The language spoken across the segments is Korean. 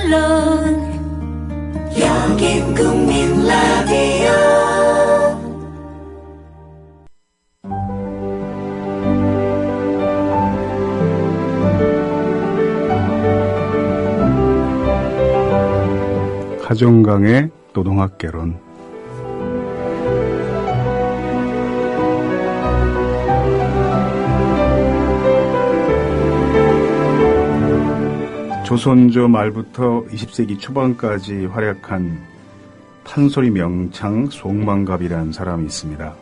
물론 여긴 국민 라디오. 하종강의 노동학개론. 조선조 말부터 20세기 초반까지 활약한 판소리 명창 송만갑이라는 사람이 있습니다.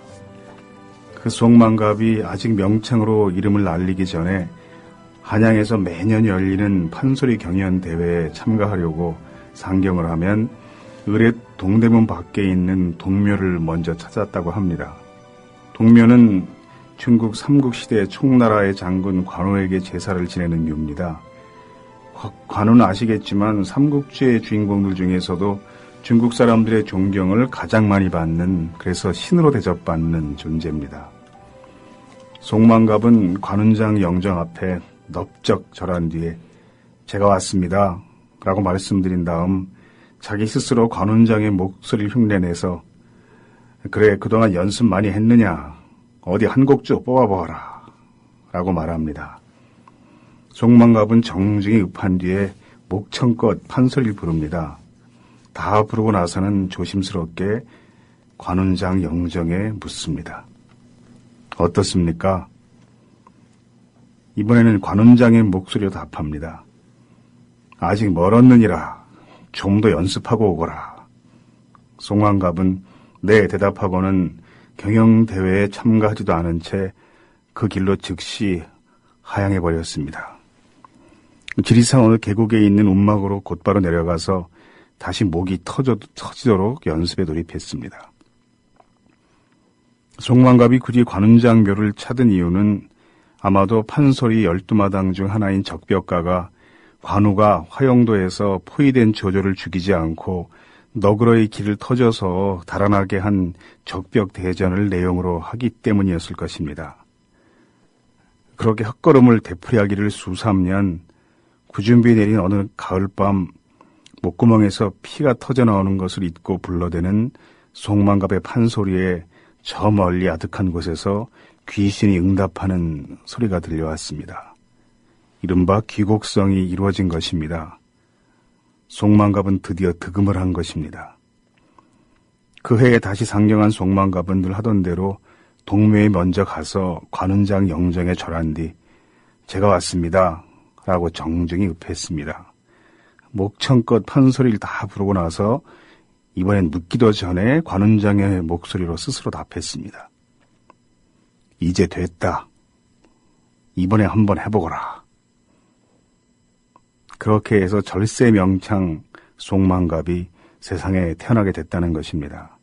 그 송만갑이 아직 명창으로 이름을 알리기 전에 한양에서 매년 열리는 판소리 경연 대회에 참가하려고 상경을 하면 을의 동대문 밖에 있는 동묘를 먼저 찾았다고 합니다. 동묘는 중국 삼국시대 총나라의 장군 관우에게 제사를 지내는 묘입니다. 관우는 아시겠지만 삼국지의 주인공들 중에서도 중국 사람들의 존경을 가장 많이 받는, 그래서 신으로 대접받는 존재입니다. 송만갑은 관운장 영정 앞에 넙적 절한 뒤에 제가 왔습니다 라고 말씀드린 다음 자기 스스로 관운장의 목소리를 흉내내서 그래 그동안 연습 많이 했느냐 어디 한 곡 쭉 뽑아보아라 라고 말합니다. 송만갑은 정중히 읍한 뒤에 목청껏 판소리를 부릅니다. 다 부르고 나서는 조심스럽게 관운장 영정에 묻습니다. 어떻습니까? 이번에는 관운장의 목소리로 답합니다. 아직 멀었느니라. 좀 더 연습하고 오거라. 송만갑은 네 대답하고는 경영대회에 참가하지도 않은 채 그 길로 즉시 하향해버렸습니다. 지리산 어느 계곡에 있는 움막으로 곧바로 내려가서 다시 목이 터지도록 연습에 돌입했습니다. 송만갑이 굳이 관운장 묘를 찾은 이유는 아마도 판소리 12마당 중 하나인 적벽가가 관우가 화영도에서 포위된 조조를 죽이지 않고 너그러이 길을 터져서 달아나게 한 적벽 대전을 내용으로 하기 때문이었을 것입니다. 그렇게 헛걸음을 되풀이하기를 수삼년 구준비 내린 어느 가을밤 목구멍에서 피가 터져나오는 것을 잊고 불러대는 송만갑의 판소리에 저 멀리 아득한 곳에서 귀신이 응답하는 소리가 들려왔습니다. 이른바 귀곡성이 이루어진 것입니다. 송만갑은 드디어 득음을 한 것입니다. 그 해에 다시 상경한 송만갑은 늘 하던 대로 동묘에 먼저 가서 관운장 영정에 절한 뒤 제가 왔습니다 라고 정중히 읍했습니다. 목청껏 판소리를 다 부르고 나서 이번엔 묻기도 전에 관운장의 목소리로 스스로 답했습니다. 이제 됐다. 이번에 한번 해보거라. 그렇게 해서 절세 명창 송만갑이 세상에 태어나게 됐다는 것입니다.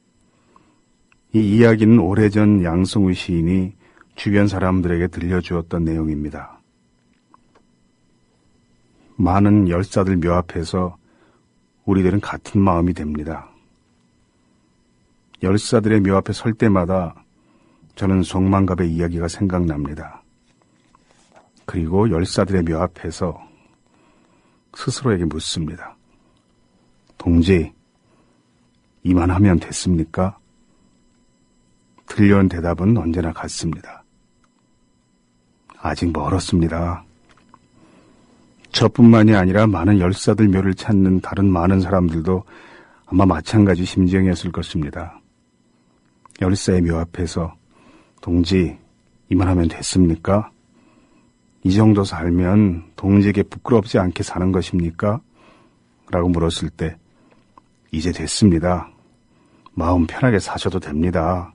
이 이야기는 오래전 양승우 시인이 주변 사람들에게 들려주었던 내용입니다. 많은 열사들 묘 앞에서 우리들은 같은 마음이 됩니다. 열사들의 묘 앞에 설 때마다 저는 송만갑의 이야기가 생각납니다. 그리고 열사들의 묘 앞에서 스스로에게 묻습니다. 동지, 이만하면 됐습니까? 들려온 대답은 언제나 같습니다. 아직 멀었습니다. 저뿐만이 아니라 많은 열사들 묘를 찾는 다른 많은 사람들도 아마 마찬가지 심정이었을 것입니다. 열사의 묘 앞에서 동지, 이만하면 됐습니까? 이 정도 살면 동지에게 부끄럽지 않게 사는 것입니까? 라고 물었을 때 이제 됐습니다. 마음 편하게 사셔도 됩니다.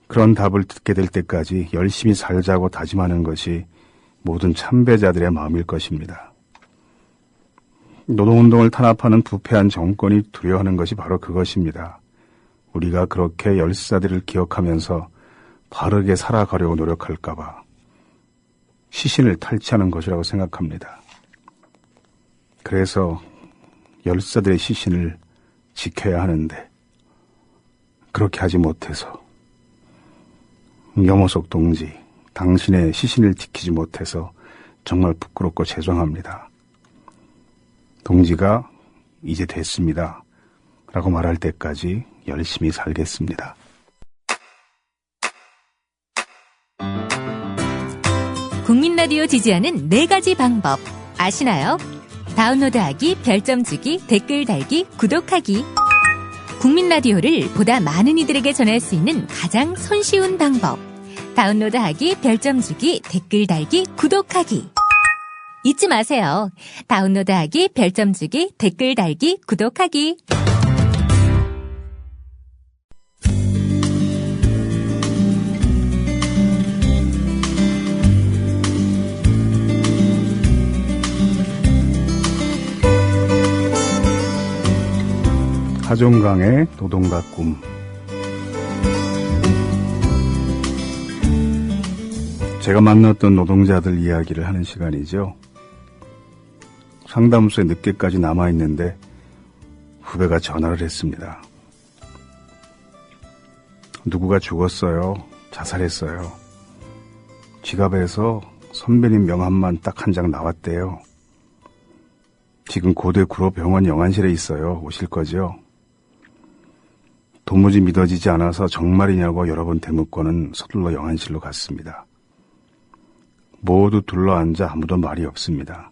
그런 답을 듣게 될 때까지 열심히 살자고 다짐하는 것이 모든 참배자들의 마음일 것입니다. 노동운동을 탄압하는 부패한 정권이 두려워하는 것이 바로 그것입니다. 우리가 그렇게 열사들을 기억하면서 바르게 살아가려고 노력할까 봐 시신을 탈취하는 것이라고 생각합니다. 그래서 열사들의 시신을 지켜야 하는데 그렇게 하지 못해서 염호석 동지, 당신의 시신을 지키지 못해서 정말 부끄럽고 죄송합니다. 동지가 이제 됐습니다. 라고 말할 때까지 열심히 살겠습니다. 국민 라디오 지지하는 4가지 방법 아시나요? 다운로드하기, 별점 주기, 댓글 달기, 구독하기. 국민 라디오를 보다 많은 이들에게 전할 수 있는 가장 손쉬운 방법. 다운로드하기, 별점 주기, 댓글 달기, 구독하기. 잊지 마세요. 다운로드하기, 별점 주기, 댓글 달기, 구독하기. 하종강의 노동과 꿈. 제가 만났던 노동자들 이야기를 하는 시간이죠. 상담소에 늦게까지 남아있는데 후배가 전화를 했습니다. 누구가 죽었어요. 자살했어요. 지갑에서 선배님 명함만 딱 한 장 나왔대요. 지금 고대 구로병원 영안실에 있어요. 오실 거죠? 도무지 믿어지지 않아서 정말이냐고 여러 번 되묻고는 서둘러 영안실로 갔습니다. 모두 둘러앉아 아무도 말이 없습니다.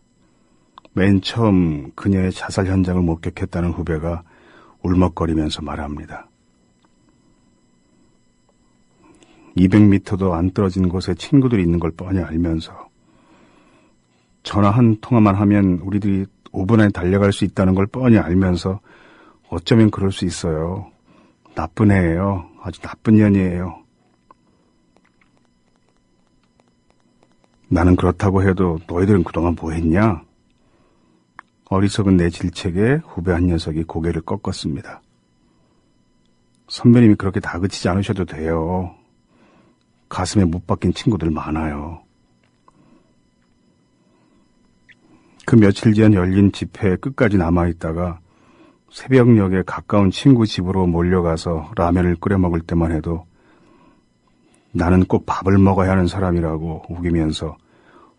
맨 처음 그녀의 자살 현장을 목격했다는 후배가 울먹거리면서 말합니다. 200m도 안 떨어진 곳에 친구들이 있는 걸 뻔히 알면서 전화 한 통화만 하면 우리들이 5분 안에 달려갈 수 있다는 걸 뻔히 알면서 어쩌면 그럴 수 있어요. 나쁜 애예요. 아주 나쁜 년이에요. 나는 그렇다고 해도 너희들은 그동안 뭐 했냐? 어리석은 내 질책에 후배 한 녀석이 고개를 꺾었습니다. 선배님이 그렇게 다그치지 않으셔도 돼요. 가슴에 못 박힌 친구들 많아요. 그 며칠 전 열린 집회에 끝까지 남아있다가 새벽녘에 가까운 친구 집으로 몰려가서 라면을 끓여 먹을 때만 해도 나는 꼭 밥을 먹어야 하는 사람이라고 우기면서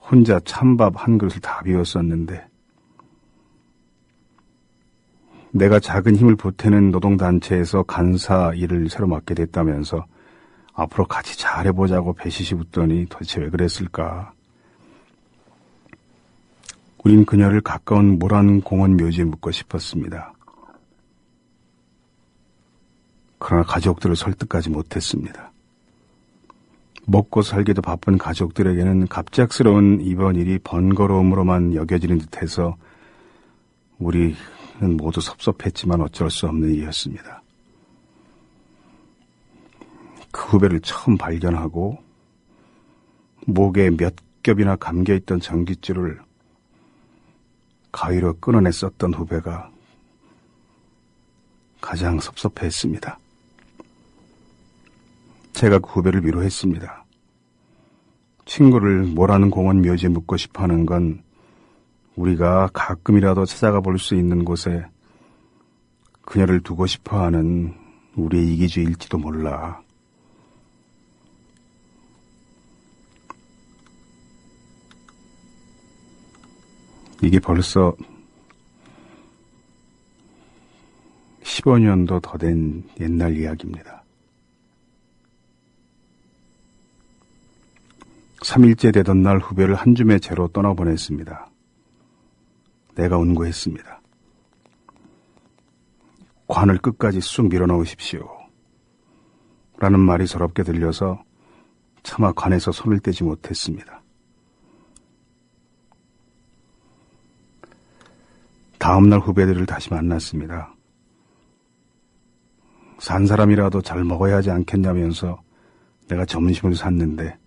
혼자 찬밥 한 그릇을 다 비웠었는데 내가 작은 힘을 보태는 노동단체에서 간사 일을 새로 맡게 됐다면서 앞으로 같이 잘해보자고 배시시 웃더니 도대체 왜 그랬을까? 우린 그녀를 가까운 모란공원 묘지에 묻고 싶었습니다. 그러나 가족들을 설득하지 못했습니다. 먹고 살기도 바쁜 가족들에게는 갑작스러운 이번 일이 번거로움으로만 여겨지는 듯해서 우리는 모두 섭섭했지만 어쩔 수 없는 일이었습니다. 그 후배를 처음 발견하고 목에 몇 겹이나 감겨있던 전깃줄을 가위로 끊어냈었던 후배가 가장 섭섭해했습니다. 제가 그 후배를 위로했습니다. 친구를 모라는 공원 묘지에 묻고 싶어하는 건 우리가 가끔이라도 찾아가 볼 수 있는 곳에 그녀를 두고 싶어하는 우리의 이기주의일지도 몰라. 이게 벌써 15년도 더 된 옛날 이야기입니다. 3일째 되던 날 후배를 한 줌의 죄로 떠나보냈습니다. 내가 운고했습니다. 관을 끝까지 쑥 밀어넣으십시오. 라는 말이 서럽게 들려서 차마 관에서 손을 떼지 못했습니다. 다음날 후배들을 다시 만났습니다. 산 사람이라도 잘 먹어야 하지 않겠냐면서 내가 점심을 샀는데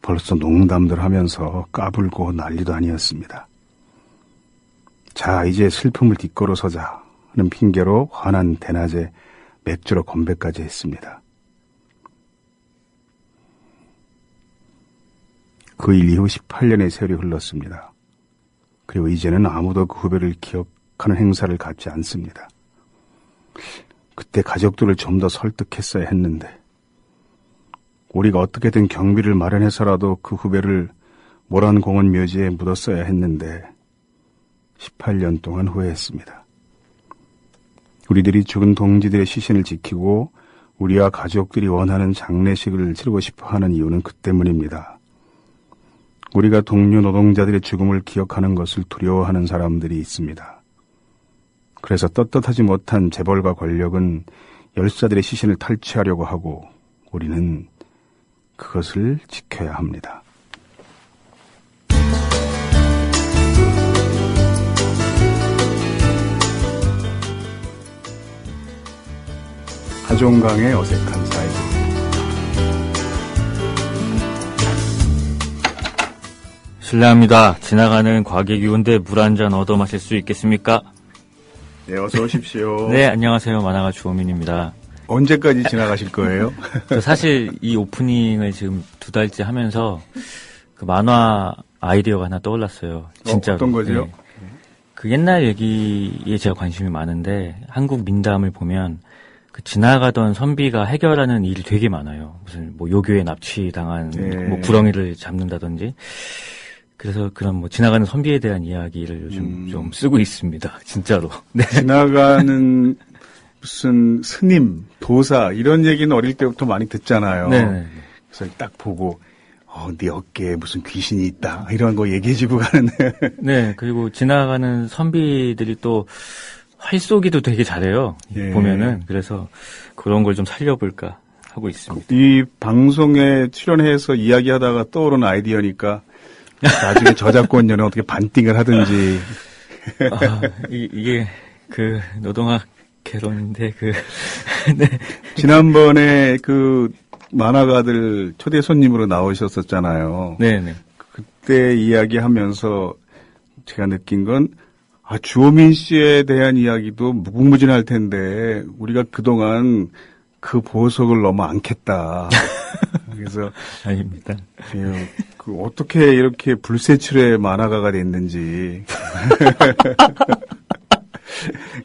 벌써 농담들 하면서 까불고 난리도 아니었습니다. 자, 이제 슬픔을 뒷걸어서자 하는 핑계로 환한 대낮에 맥주로 건배까지 했습니다. 그 일 이후 18년의 세월이 흘렀습니다. 그리고 이제는 아무도 그 후배를 기억하는 행사를 갖지 않습니다. 그때 가족들을 좀 더 설득했어야 했는데 우리가 어떻게든 경비를 마련해서라도 그 후배를 모란공원 묘지에 묻었어야 했는데 18년 동안 후회했습니다. 우리들이 죽은 동지들의 시신을 지키고 우리와 가족들이 원하는 장례식을 치르고 싶어 하는 이유는 그 때문입니다. 우리가 동료 노동자들의 죽음을 기억하는 것을 두려워하는 사람들이 있습니다. 그래서 떳떳하지 못한 재벌과 권력은 열사들의 시신을 탈취하려고 하고 우리는 그것을 지켜야 합니다. 하종강의 어색한 사이. 실례합니다. 지나가는 과객이 물 한 잔 얻어 마실 수 있겠습니까? 네, 어서 오십시오. 네, 안녕하세요. 만화가 주호민입니다. 언제까지 지나가실 거예요? 저 사실 이 오프닝을 지금 2달째 하면서 그 만화 아이디어가 하나 떠올랐어요. 진짜로. 어떤 거죠? 네. 그 옛날 얘기에 제가 관심이 많은데 한국 민담을 보면 그 지나가던 선비가 해결하는 일이 되게 많아요. 무슨 뭐 요교에 납치당한 뭐 구렁이를 잡는다든지. 그래서 그런 뭐 지나가는 선비에 대한 이야기를 요즘 좀 쓰고 있습니다. 진짜로. 네. 지나가는 무슨 스님, 도사 이런 얘기는 어릴 때부터 많이 듣잖아요. 네. 그래서 딱 보고 네 어깨에 무슨 귀신이 있다 이런 거 얘기해주고 가는데. 네. 그리고 지나가는 선비들이 또 활쏘기도 되게 잘해요. 예. 보면은. 그래서 그런 걸 좀 살려볼까 하고 있습니다. 이 방송에 출연해서 이야기하다가 떠오른 아이디어니까 나중에 저작권료는 어떻게 반띵을 하든지. 이게 그 노동학 개론인데 네. 지난번에 그 만화가들 초대 손님으로 나오셨었잖아요. 네네. 그때 이야기하면서 제가 느낀 건 주호민 씨에 대한 이야기도 무궁무진할 텐데 우리가 그동안 그 보석을 너무 않겠다. 그래서 아닙니다. 그 어떻게 이렇게 불세출의 만화가가 됐는지.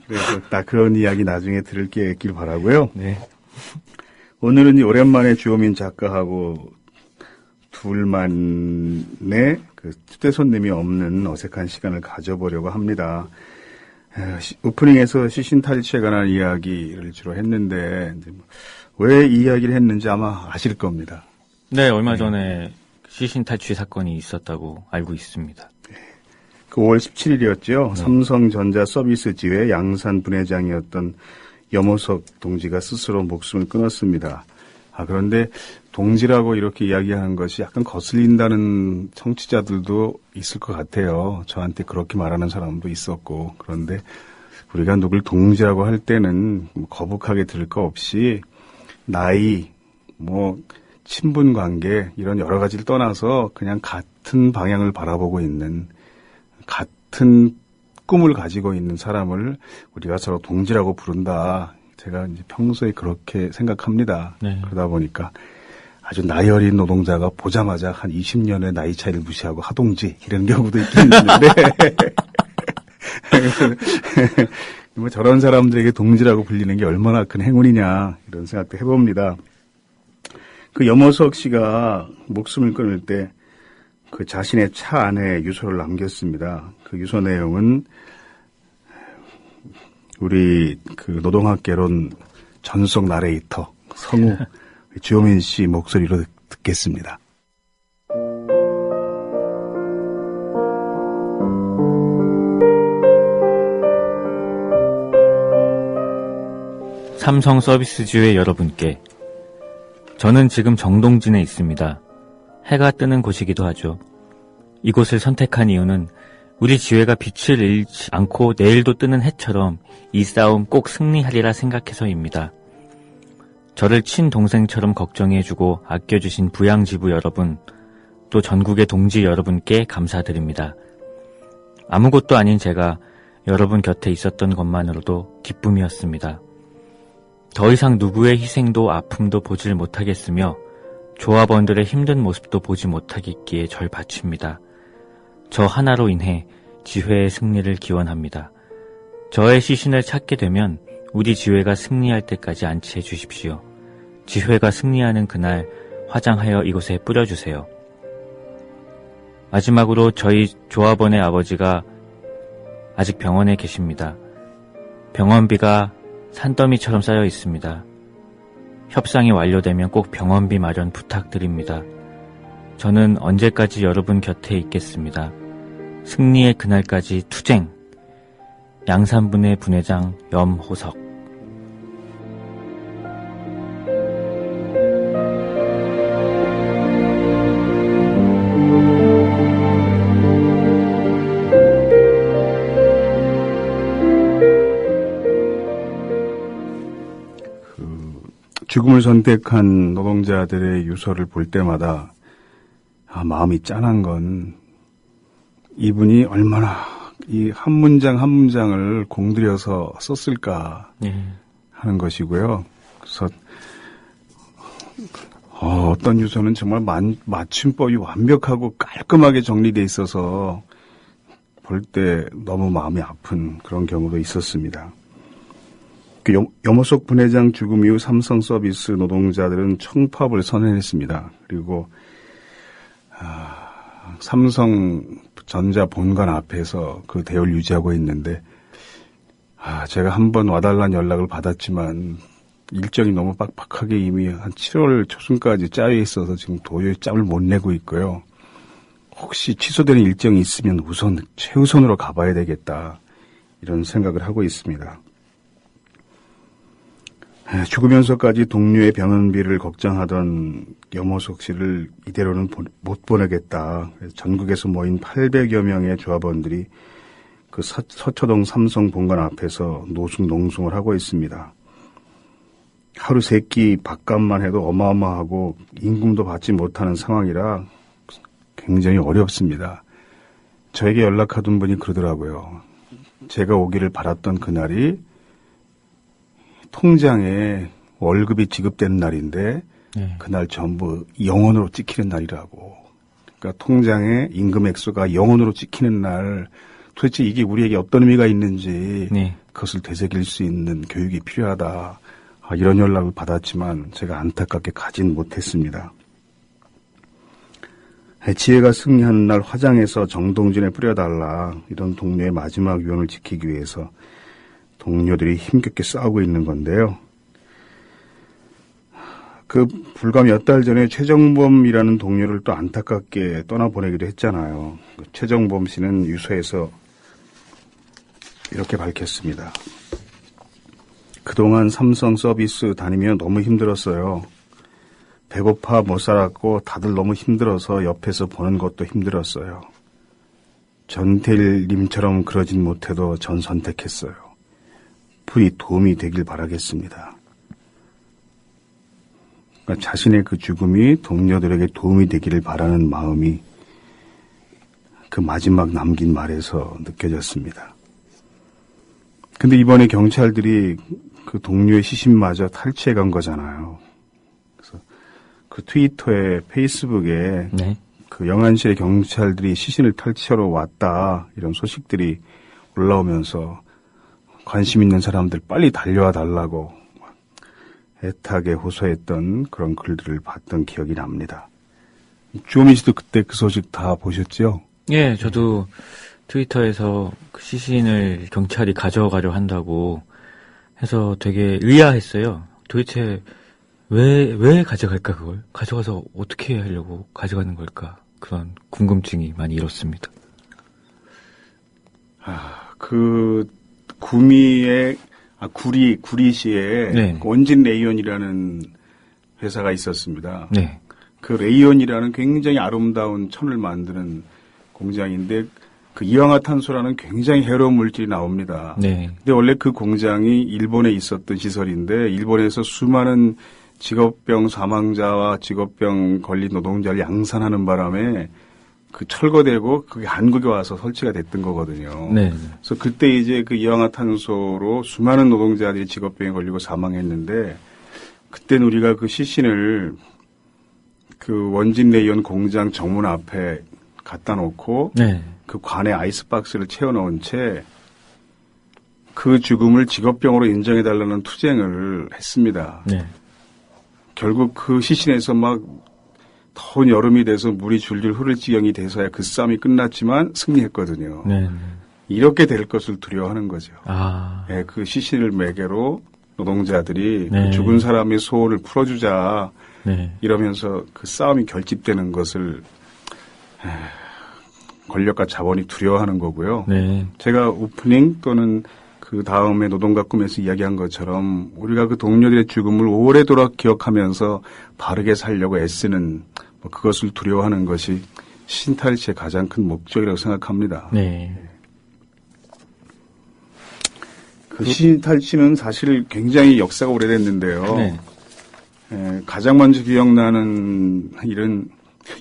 그래서 딱 그런 이야기 나중에 들을 게 있길 바라고요. 네. 오늘은 오랜만에 주호민 작가하고 둘만의 그 초대 손님이 없는 어색한 시간을 가져보려고 합니다. 오프닝에서 시신 탈취에 관한 이야기를 주로 했는데 왜 이 이야기를 했는지 아마 아실 겁니다. 네, 얼마 전에 시신 탈취 사건이 있었다고 알고 있습니다. 그 5월 17일이었죠. 삼성전자 서비스지회 양산 분회장이었던 염호석 동지가 스스로 목숨을 끊었습니다. 그런데 동지라고 이렇게 이야기하는 것이 약간 거슬린다는 청취자들도 있을 것 같아요. 저한테 그렇게 말하는 사람도 있었고. 그런데 우리가 누굴 동지라고 할 때는 거북하게 들을 거 없이 나이, 친분 관계 이런 여러 가지를 떠나서 그냥 같은 방향을 바라보고 있는 같은 꿈을 가지고 있는 사람을 우리가 서로 동지라고 부른다. 제가 이제 평소에 그렇게 생각합니다. 네. 그러다 보니까 아주 나이 어린 노동자가 보자마자 한 20년의 나이 차이를 무시하고 하동지 이런 경우도 있긴 있는데 저런 사람들에게 동지라고 불리는 게 얼마나 큰 행운이냐 이런 생각도 해봅니다. 그 염호석 씨가 목숨을 끊을 때 그 자신의 차 안에 유서를 남겼습니다. 그 유서 내용은 우리 그 노동학개론 전속 나레이터 성우 주호민 씨 목소리로 듣겠습니다. 삼성 서비스지회 여러분께, 저는 지금 정동진에 있습니다. 해가 뜨는 곳이기도 하죠. 이곳을 선택한 이유는 우리 지회가 빛을 잃지 않고 내일도 뜨는 해처럼 이 싸움 꼭 승리하리라 생각해서입니다. 저를 친동생처럼 걱정해주고 아껴주신 부양지부 여러분, 또 전국의 동지 여러분께 감사드립니다. 아무것도 아닌 제가 여러분 곁에 있었던 것만으로도 기쁨이었습니다. 더 이상 누구의 희생도 아픔도 보질 못하겠으며 조합원들의 힘든 모습도 보지 못하겠기에 절 바칩니다. 저 하나로 인해 지회의 승리를 기원합니다. 저의 시신을 찾게 되면 우리 지회가 승리할 때까지 안치해 주십시오. 지회가 승리하는 그날 화장하여 이곳에 뿌려주세요. 마지막으로 저희 조합원의 아버지가 아직 병원에 계십니다. 병원비가 산더미처럼 쌓여 있습니다. 협상이 완료되면 꼭 병원비 마련 부탁드립니다. 저는 언제까지 여러분 곁에 있겠습니다. 승리의 그날까지 투쟁. 양산분해 분회장 염호석. 죽음을 선택한 노동자들의 유서를 볼 때마다 마음이 짠한 건 이분이 얼마나 이 한 문장 한 문장을 공들여서 썼을까 하는 것이고요. 그래서 어떤 유서는 정말 맞춤법이 완벽하고 깔끔하게 정리되어 있어서 볼 때 너무 마음이 아픈 그런 경우도 있었습니다. 염호석 분회장 죽음 이후 삼성 서비스 노동자들은 청파업을 선언했습니다. 그리고 삼성전자 본관 앞에서 그 대우를 유지하고 있는데 제가 한번 와달라는 연락을 받았지만 일정이 너무 빡빡하게 이미 한 7월 초순까지 짜여 있어서 지금 도저히 짬을 못 내고 있고요. 혹시 취소되는 일정이 있으면 우선 최우선으로 가봐야 되겠다 이런 생각을 하고 있습니다. 죽으면서까지 동료의 병원비를 걱정하던 염호석 씨를 이대로는 못 보내겠다. 전국에서 모인 800여 명의 조합원들이 그 서초동 삼성 본관 앞에서 노숙농성을 하고 있습니다. 하루 3끼 밥값만 해도 어마어마하고 임금도 받지 못하는 상황이라 굉장히 어렵습니다. 저에게 연락하던 분이 그러더라고요. 제가 오기를 바랐던 그날이 통장에 월급이 지급되는 날인데 그날 전부 0원으로 찍히는 날이라고. 그러니까 통장에 임금 액수가 0원으로 찍히는 날 도대체 이게 우리에게 어떤 의미가 있는지 그것을 되새길 수 있는 교육이 필요하다. 이런 연락을 받았지만 제가 안타깝게 가진 못했습니다. 지혜가 승리하는 날 화장해서 정동진에 뿌려달라. 이런 동료의 마지막 유언을 지키기 위해서 동료들이 힘겹게 싸우고 있는 건데요. 불과 몇 달 전에 최정범이라는 동료를 또 안타깝게 떠나보내기도 했잖아요. 최정범 씨는 유서에서 이렇게 밝혔습니다. 그동안 삼성 서비스 다니며 너무 힘들었어요. 배고파 못 살았고 다들 너무 힘들어서 옆에서 보는 것도 힘들었어요. 전태일님처럼 그러진 못해도 전 선택했어요. 부디 도움이 되길 바라겠습니다. 그러니까 자신의 그 죽음이 동료들에게 도움이 되기를 바라는 마음이 그 마지막 남긴 말에서 느껴졌습니다. 근데 이번에 경찰들이 그 동료의 시신마저 탈취해 간 거잖아요. 그래서 그 트위터에 페이스북에 그 영안실의 경찰들이 시신을 탈취하러 왔다 이런 소식들이 올라오면서 관심 있는 사람들 빨리 달려와 달라고 애타게 호소했던 그런 글들을 봤던 기억이 납니다. 주호민 씨도 그때 그 소식 다 보셨죠? 예, 저도 트위터에서 그 시신을 경찰이 가져가려 한다고 해서 되게 의아했어요. 도대체 왜 가져갈까 그걸? 가져가서 어떻게 하려고 가져가는 걸까? 그런 궁금증이 많이 일었습니다. 구리시에 원진 레이온이라는 회사가 있었습니다. 네. 그 레이온이라는 굉장히 아름다운 천을 만드는 공장인데 그 이황화탄소라는 굉장히 해로운 물질이 나옵니다. 네. 근데 원래 그 공장이 일본에 있었던 시설인데 일본에서 수많은 직업병 사망자와 직업병 걸린 노동자를 양산하는 바람에 그 철거되고 그게 한국에 와서 설치가 됐던 거거든요. 네. 그래서 그때 이제 그 이황화탄소로 수많은 노동자들이 직업병에 걸리고 사망했는데 그때는 우리가 그 시신을 그 원진 레이온 공장 정문 앞에 갖다 놓고 그 관에 아이스박스를 채워놓은 채 그 죽음을 직업병으로 인정해달라는 투쟁을 했습니다. 네. 결국 그 시신에서 막 더운 여름이 돼서 물이 줄줄 흐를 지경이 돼서야 그 싸움이 끝났지만 승리했거든요. 네. 이렇게 될 것을 두려워하는 거죠. 아. 네, 그 시신을 매개로 노동자들이 네. 그 죽은 사람의 소원을 풀어주자 네. 이러면서 그 싸움이 결집되는 것을 권력과 자본이 두려워하는 거고요. 네. 제가 오프닝 또는 그 다음에 노동과 꿈에서 이야기한 것처럼 우리가 그 동료들의 죽음을 오래도록 기억하면서 바르게 살려고 애쓰는 그것을 두려워하는 것이 신탈취의 가장 큰 목적이라고 생각합니다. 네. 그 신탈취는 사실 굉장히 역사가 오래됐는데요. 네. 가장 먼저 기억나는 일은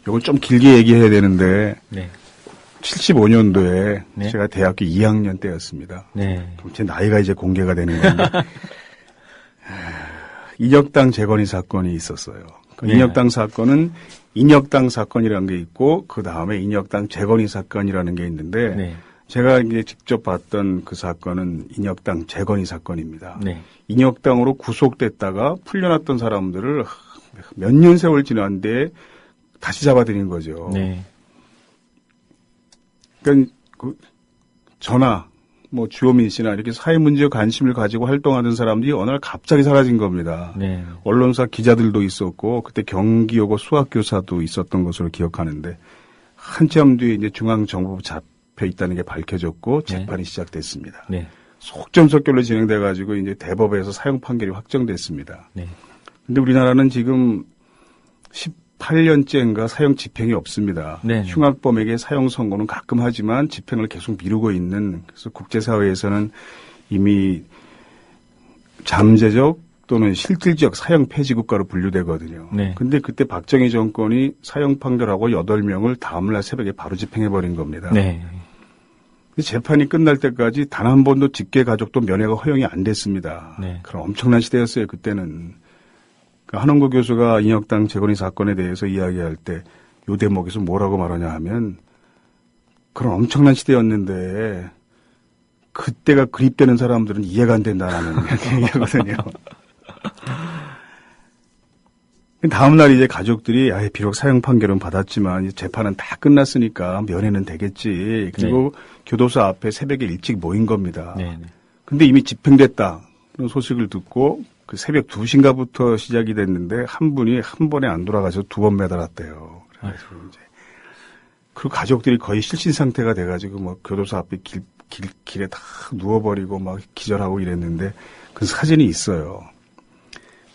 이걸 좀 길게 얘기해야 되는데 네. 75년도에 네. 제가 대학교 2학년 때였습니다. 네. 그럼 제 나이가 이제 공개가 되는 건데 인혁당 재건이 사건이 있었어요. 그 네. 인혁당 사건은 인혁당 사건이라는 게 있고 그 다음에 인혁당 재건이 사건이라는 게 있는데 네. 제가 이제 직접 봤던 그 사건은 인혁당 재건이 사건입니다. 네. 인혁당으로 구속됐다가 풀려났던 사람들을 몇 년 세월 지난 뒤에 다시 잡아들인 거죠. 네. 그러니까 저나 주호민 씨나 이렇게 사회 문제에 관심을 가지고 활동하던 사람들이 어느 날 갑자기 사라진 겁니다. 네. 언론사 기자들도 있었고 그때 경기여고 수학교사도 있었던 것으로 기억하는데 한참 뒤에 이제 중앙정보부 잡혀 있다는 게 밝혀졌고 재판이 시작됐습니다. 네. 속전속결로 진행돼 가지고 이제 대법에서 사형 판결이 확정됐습니다. 네. 근데 우리나라는 지금 18년째인가 사형 집행이 없습니다. 네. 흉악범에게 사형 선고는 가끔 하지만 집행을 계속 미루고 있는, 그래서 국제사회에서는 이미 잠재적 또는 실질적 사형 폐지 국가로 분류되거든요. 네. 근데 그때 박정희 정권이 사형 판결하고 8명을 다음날 새벽에 바로 집행해버린 겁니다. 네. 재판이 끝날 때까지 단 한 번도 직계 가족도 면회가 허용이 안 됐습니다. 네. 그런 엄청난 시대였어요, 그때는. 한원구 교수가 인혁당 재건이 사건에 대해서 이야기할 때 요 대목에서 뭐라고 말하냐 하면 그런 엄청난 시대였는데 그때가 그립되는 사람들은 이해가 안 된다는 얘기하거든요. 다음 날 이제 가족들이 비록 사형 판결은 받았지만 이제 재판은 다 끝났으니까 면회는 되겠지. 그리고 교도소 앞에 새벽에 일찍 모인 겁니다. 네. 근데 이미 집행됐다. 그런 소식을 듣고 그 새벽 2시인가부터 시작이 됐는데 한 분이 한 번에 안 돌아가서 2번 매달았대요. 그래서 이제 그리고 가족들이 거의 실신 상태가 돼가지고 교도소 앞에 길에 다 누워버리고 막 기절하고 이랬는데 그 사진이 있어요.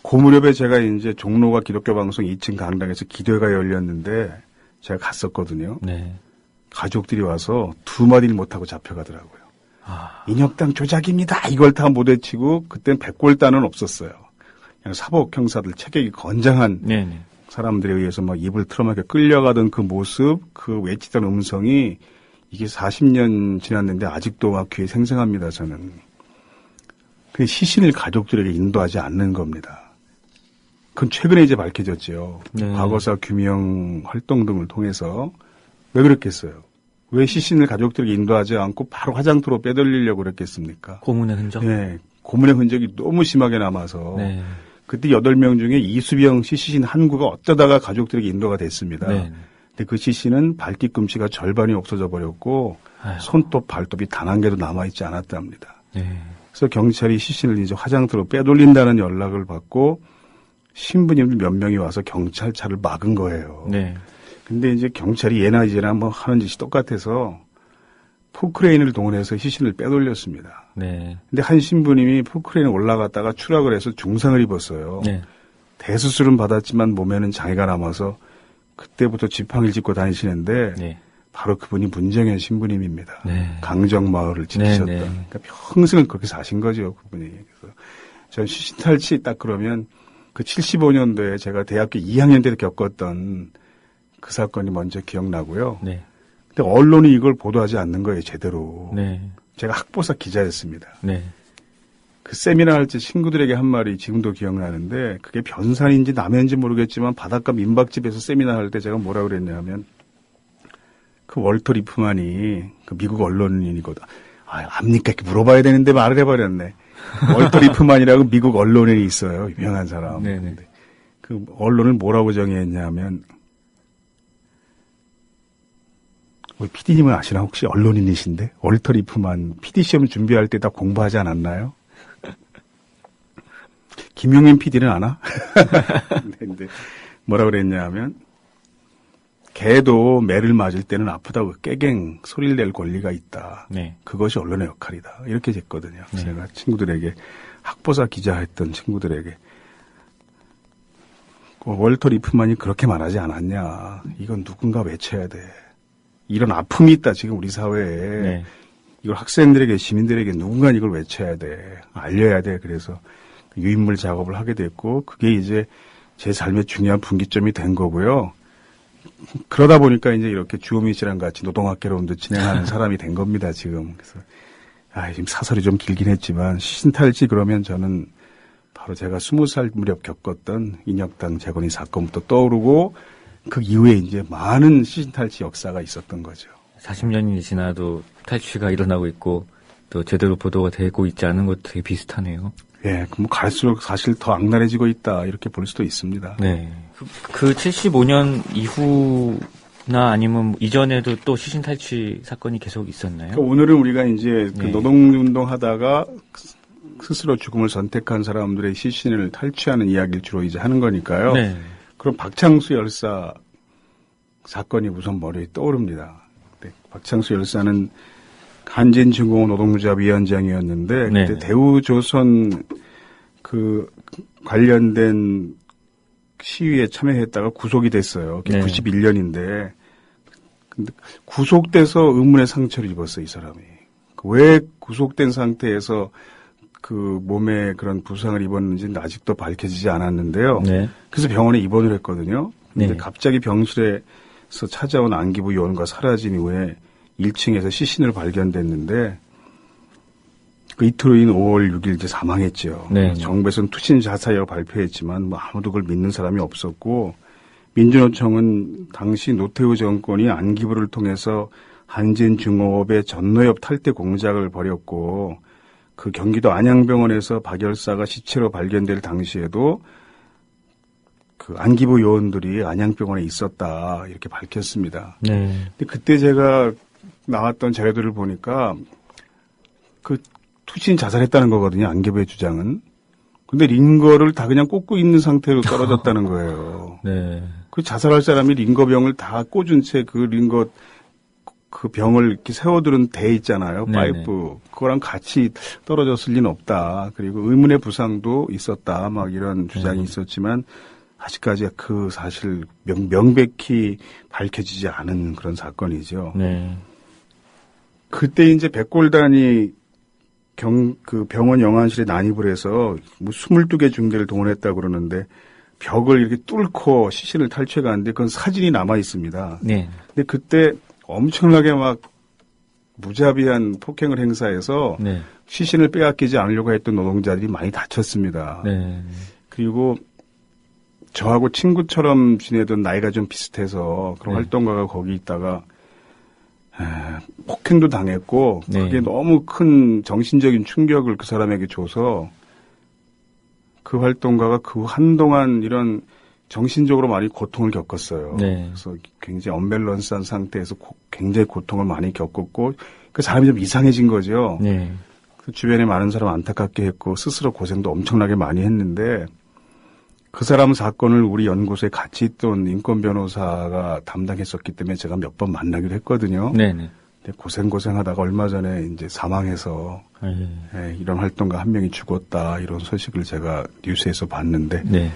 그 무렵에 제가 이제 종로가 기독교 방송 2층 강당에서 기도회가 열렸는데 제가 갔었거든요. 네. 가족들이 와서 두 마디를 못하고 잡혀가더라고요. 아. 인혁당 조작입니다. 이걸 다 못 외치고 그땐 백골단은 없었어요. 그냥 사복 형사들 체격이 건장한 네네. 사람들에 의해서 막 입을 틀어막혀 끌려가던 그 모습, 그 외치던 음성이 이게 40년 지났는데 아직도 막 귀에 생생합니다. 저는. 그 시신을 가족들에게 인도하지 않는 겁니다. 그건 최근에 이제 밝혀졌죠. 네. 과거사 규명 활동 등을 통해서 왜 그랬겠어요? 왜 시신을 가족들에게 인도하지 않고 바로 화장터로 빼돌리려고 그랬겠습니까? 고문의 흔적? 네. 고문의 흔적이 너무 심하게 남아서 네. 그때 8명 중에 이수병 씨 시신 한 구가 어쩌다가 가족들에게 인도가 됐습니다. 네. 근데 그 시신은 발뒤꿈치가 절반이 없어져 버렸고 아유. 손톱, 발톱이 단 한 개도 남아있지 않았답니다. 네. 그래서 경찰이 시신을 이제 화장터로 빼돌린다는 연락을 받고 신부님들 몇 명이 와서 경찰차를 막은 거예요. 네. 근데 이제 경찰이 예나 이제나 하는 짓이 똑같아서 포크레인을 동원해서 시신을 빼돌렸습니다. 네. 근데 한 신부님이 포크레인에 올라갔다가 추락을 해서 중상을 입었어요. 네. 대수술은 받았지만 몸에는 장애가 남아서 그때부터 지팡이를 짚고 다니시는데 네. 바로 그분이 문정현 신부님입니다. 네. 강정마을을 지키셨던. 네, 네. 그러니까 평생을 그렇게 사신 거죠, 그분이. 그래서 전 시신탈취 딱 그러면 그 75년도에 제가 대학교 2학년 때 겪었던 그 사건이 먼저 기억나고요. 네. 근데 언론이 이걸 보도하지 않는 거예요, 제대로. 네. 제가 학보사 기자였습니다. 네. 그 세미나 할 때 친구들에게 한 말이 지금도 기억나는데 그게 변산인지 남해인지 모르겠지만 바닷가 민박집에서 세미나 할 때 제가 뭐라 그랬냐면 그 월터 리프만이 그 미국 언론인이거든. 압니까? 이렇게 물어봐야 되는데 말을 해버렸네. 월터 리프만이라고 미국 언론인이 있어요. 유명한 사람. 네네. 그 언론을 뭐라고 정의했냐면 우리 PD님은 아시나? 혹시 언론인이신데? 월터 리프만 PD 시험 준비할 때 다 공부하지 않았나요? 김용민 PD는 아나? 근데 뭐라 그랬냐 하면 개도 매를 맞을 때는 아프다고 깨갱 소리를 낼 권리가 있다. 네. 그것이 언론의 역할이다. 이렇게 했거든요. 네. 제가 친구들에게 학보사 기자했던 친구들에게 월터 리프만이 그렇게 말하지 않았냐. 이건 누군가 외쳐야 돼. 이런 아픔이 있다 지금 우리 사회에. 네. 이걸 학생들에게 시민들에게 누군가 이걸 외쳐야 돼. 알려야 돼. 그래서 유인물 작업을 하게 됐고 그게 이제 제 삶의 중요한 분기점이 된 거고요. 그러다 보니까 이제 이렇게 주호민 씨랑 같이 노동학개론도 진행하는 사람이 된 겁니다, 지금. 그래서, 지금 사설이 좀 길긴 했지만, 시신탈취 그러면 저는 바로 제가 20살 무렵 겪었던 인혁당 재건이 사건부터 떠오르고, 그 이후에 이제 많은 시신탈취 역사가 있었던 거죠. 40년이 지나도 탈취가 일어나고 있고, 또 제대로 보도가 되고 있지 않은 것도 되게 비슷하네요. 예, 그럼 갈수록 사실 더 악랄해지고 있다, 이렇게 볼 수도 있습니다. 네. 그 75년 이후나 아니면 이전에도 또 시신 탈취 사건이 계속 있었나요? 그러니까 오늘은 우리가 이제 그 네. 노동운동 하다가 스스로 죽음을 선택한 사람들의 시신을 탈취하는 이야기를 주로 이제 하는 거니까요. 네. 그럼 박창수 열사 사건이 우선 머리에 떠오릅니다. 네, 박창수 열사는 한진중공업 노동조합 위원장이었는데 네. 그때 대우조선 그 관련된 시위에 참여했다가 구속이 됐어요. 그게 네. 91년인데 근데 구속돼서 의문의 상처를 입었어요, 이 사람이. 왜 구속된 상태에서 그 몸에 그런 부상을 입었는지는 아직도 밝혀지지 않았는데요. 네. 그래서 병원에 입원을 했거든요. 근데 네. 갑자기 병실에서 찾아온 안기부 요원과 사라진 이후에 1층에서 시신을 발견됐는데 그 이틀 후인 5월 6일 이제 사망했죠. 네. 정부에서는 투신 자살이라고 발표했지만 뭐 아무도 그걸 믿는 사람이 없었고 민주노총은 당시 노태우 정권이 안기부를 통해서 한진중공업의 전노협 탈퇴 공작을 벌였고 그 경기도 안양병원에서 박 열사가 시체로 발견될 당시에도 그 안기부 요원들이 안양병원에 있었다 이렇게 밝혔습니다. 네. 근데 그때 제가 나왔던 자료들을 보니까 그 투신 자살했다는 거거든요. 안기부의 주장은. 근데 링거를 다 그냥 꽂고 있는 상태로 떨어졌다는 거예요. 네. 그 자살할 사람이 링거병을 다 꽂은 채 그 링거 그 병을 이렇게 세워두는 대 있잖아요. 네네. 파이프. 그거랑 같이 떨어졌을 리는 없다. 그리고 의문의 부상도 있었다. 막 이런 주장이 있었지만 아직까지 그 사실 명백히 밝혀지지 않은 그런 사건이죠. 네. 그때 이제 백골단이 그 병원 영안실에 난입을 해서 뭐 22개 중대를 동원했다고 그러는데 벽을 이렇게 뚫고 시신을 탈취해 가는데 그건 사진이 남아 있습니다. 네. 근데 그때 엄청나게 막 무자비한 폭행을 행사해서 네. 시신을 빼앗기지 않으려고 했던 노동자들이 많이 다쳤습니다. 네. 그리고 저하고 친구처럼 지내던 나이가 좀 비슷해서 그런 네. 활동가가 거기 있다가 폭행도 당했고 네. 그게 너무 큰 정신적인 충격을 그 사람에게 줘서 그 활동가가 그 한동안 이런 정신적으로 많이 고통을 겪었어요. 네. 그래서 굉장히 언밸런스한 상태에서 굉장히 고통을 많이 겪었고 그 사람이 좀 이상해진 거죠. 네. 그 주변에 많은 사람 안타깝게 했고 스스로 고생도 엄청나게 많이 했는데 그 사람 사건을 우리 연구소에 같이 있던 인권 변호사가 담당했었기 때문에 제가 몇 번 만나기도 했거든요. 네네. 근데 고생하다가 얼마 전에 이제 사망해서 네. 이런 활동가 한 명이 죽었다 이런 소식을 제가 뉴스에서 봤는데 네.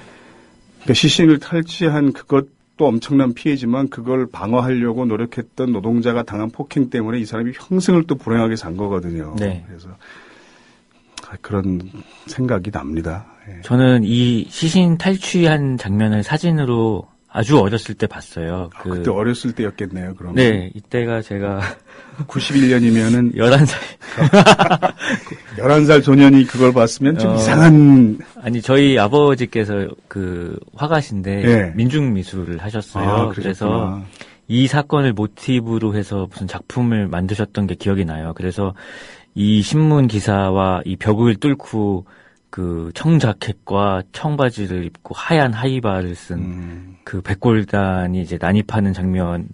그러니까 시신을 탈취한 그것도 엄청난 피해지만 그걸 방어하려고 노력했던 노동자가 당한 폭행 때문에 이 사람이 평생을 또 불행하게 산 거거든요. 네. 그래서 그런 생각이 납니다. 예. 저는 이 시신 탈취한 장면을 사진으로 아주 어렸을 때 봤어요. 그때 어렸을 때였겠네요, 그러면. 네, 이때가 제가 91년이면은 11살. 11살 소년이 그걸 봤으면 좀 어. 이상한. 아니, 저희 아버지께서 그 화가신데 네. 민중미술을 하셨어요. 그래서 그러셨구나. 이 사건을 모티브로 해서 무슨 작품을 만드셨던 게 기억이 나요. 그래서 이 신문 기사와 이 벽을 뚫고 그 청자켓과 청바지를 입고 하얀 하이바를 쓴 그 백골단이 이제 난입하는 장면을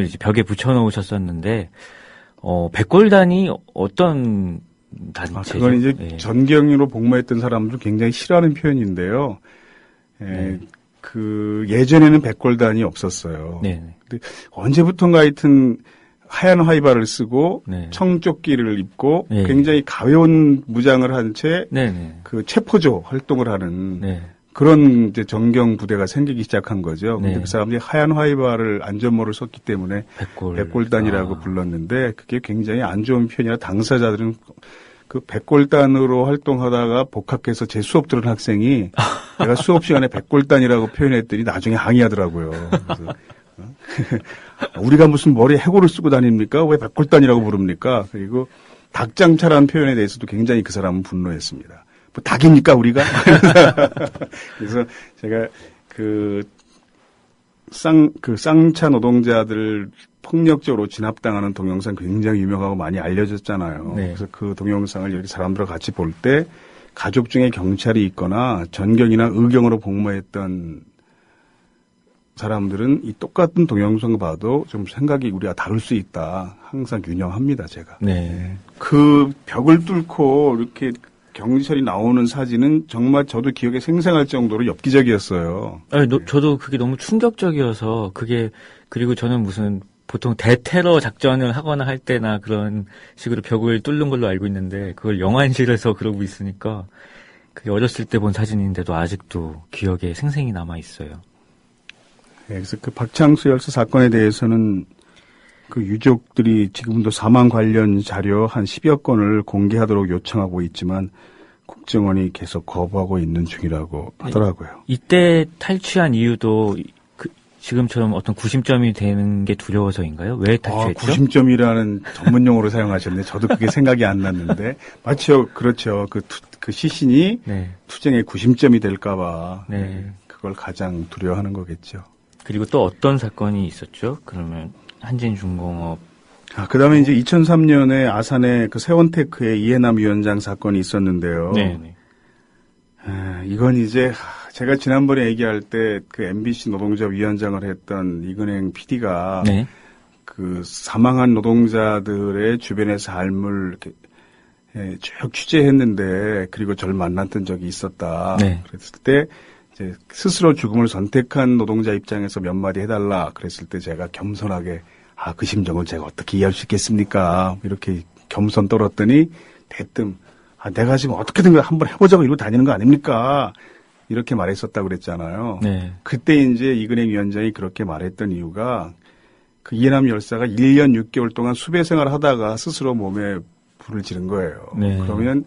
이제 벽에 붙여놓으셨었는데, 백골단이 어떤 단체죠. 그건 이제 예. 전경으로 복무했던 사람도 굉장히 싫어하는 표현인데요. 네. 그 예전에는 백골단이 없었어요. 네. 근데 언제부턴가 하여튼 하얀 화이바를 쓰고 네. 청조끼를 입고 네. 굉장히 가벼운 무장을 한 채 네. 그 체포조 활동을 하는 네. 그런 이제 정경 부대가 생기기 시작한 거죠. 근데 네. 그 사람들이 하얀 화이바를 안전모를 썼기 때문에 백골단이라고 아. 불렀는데 그게 굉장히 안 좋은 표현이라 당사자들은 그 백골단으로 활동하다가 복학해서 제 수업 들은 학생이 내가 수업 시간에 백골단이라고 표현했더니 나중에 항의하더라고요. 그래서 우리가 무슨 머리에 해골을 쓰고 다닙니까? 왜 백골단이라고 부릅니까? 그리고 닭장차라는 표현에 대해서도 굉장히 그 사람은 분노했습니다. 뭐 닭입니까 우리가? 그래서 제가 그 쌍차 노동자들 폭력적으로 진압당하는 동영상 굉장히 유명하고 많이 알려졌잖아요. 네. 그래서 그 동영상을 여기 사람들과 같이 볼 때 가족 중에 경찰이 있거나 전경이나 의경으로 복무했던 사람들은 이 똑같은 동영상을 봐도 좀 생각이 우리가 다를 수 있다. 항상 균형합니다, 제가. 네. 그 벽을 뚫고 이렇게 경찰이 나오는 사진은 정말 저도 기억에 생생할 정도로 엽기적이었어요. 아니, 저도 그게 너무 충격적이어서 그리고 저는 무슨 보통 대테러 작전을 하거나 할 때나 그런 식으로 벽을 뚫는 걸로 알고 있는데 그걸 영안실에서 그러고 있으니까 그게 어렸을 때 본 사진인데도 아직도 기억에 생생히 남아 있어요. 네, 그래서 그 박창수 열사 사건에 대해서는 그 유족들이 지금도 사망 관련 자료 한 10여 건을 공개하도록 요청하고 있지만 국정원이 계속 거부하고 있는 중이라고 하더라고요. 이때 탈취한 이유도 지금처럼 어떤 구심점이 되는 게 두려워서인가요? 왜 탈취했죠? 구심점이라는 전문 용어로 사용하셨는데 저도 그게 생각이 안 났는데 맞죠. 그렇죠. 그 시신이 네. 투쟁의 구심점이 될까봐 네. 그걸 가장 두려워하는 거겠죠. 그리고 또 어떤 사건이 있었죠? 그러면 한진중공업. 그 다음에 이제 2003년에 아산의 그 세원테크의 이해남 위원장 사건이 있었는데요. 네. 이건 이제 제가 지난번에 얘기할 때 그 MBC 노동자 위원장을 했던 이근행 PD가 네. 그 사망한 노동자들의 주변의 삶을 이렇게 쭉 취재했는데 그리고 저를 만났던 적이 있었다. 네. 그랬을 때 이제 스스로 죽음을 선택한 노동자 입장에서 몇 마디 해달라 그랬을 때 제가 겸손하게 그 심정을 제가 어떻게 이해할 수 있겠습니까? 이렇게 겸손 떨었더니 대뜸 내가 지금 어떻게든 한번 해보자고 이러고 다니는 거 아닙니까? 이렇게 말했었다고 그랬잖아요. 네. 그때 이제 이근행 위원장이 그렇게 말했던 이유가 그 이해남 열사가 1년 6개월 동안 수배 생활을 하다가 스스로 몸에 불을 지른 거예요. 네. 그러면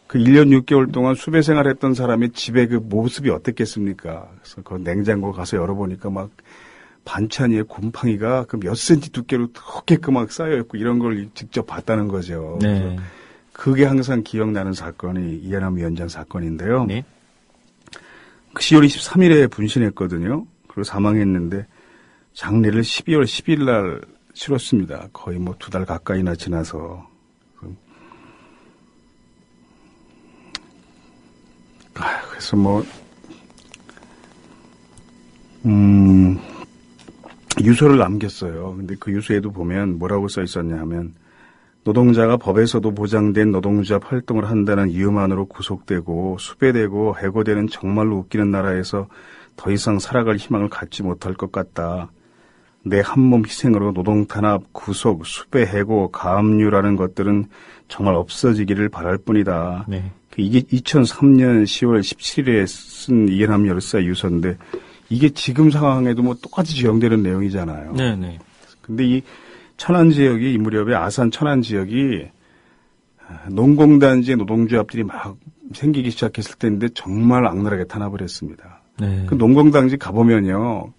그 1년 6개월 동안 수배 생활했던 사람의 집에 그 모습이 어땠겠습니까? 그래서 그 냉장고 가서 열어보니까 막 반찬 위에 곰팡이가 그 몇 센치 두께로 턱게끔 막 쌓여있고 이런 걸 직접 봤다는 거죠. 네. 그게 항상 기억나는 사건이 이해남 위원장 사건인데요. 네. 그 10월 23일에 분신했거든요. 그리고 사망했는데 장례를 12월 10일 날 치렀습니다. 거의 뭐 2달 가까이나 지나서. 그래서 뭐 유서를 남겼어요. 근데 그 유서에도 보면 뭐라고 써 있었냐 하면 노동자가 법에서도 보장된 노동조합 활동을 한다는 이유만으로 구속되고 수배되고 해고되는 정말로 웃기는 나라에서 더 이상 살아갈 희망을 갖지 못할 것 같다. 내 한몸 희생으로 노동 탄압, 구속, 수배, 해고, 가압류라는 것들은 정말 없어지기를 바랄 뿐이다. 네. 이게 2003년 10월 17일에 쓴 이해남 열사 유서인데 이게 지금 상황에도 뭐 똑같이 적용되는 내용이잖아요. 네. 근데 이 천안 지역이 이 무렵에 아산 천안 지역이 농공단지의 노동조합들이 막 생기기 시작했을 때인데 정말 악랄하게 탄압을 했습니다. 네. 그 농공단지 가보면요.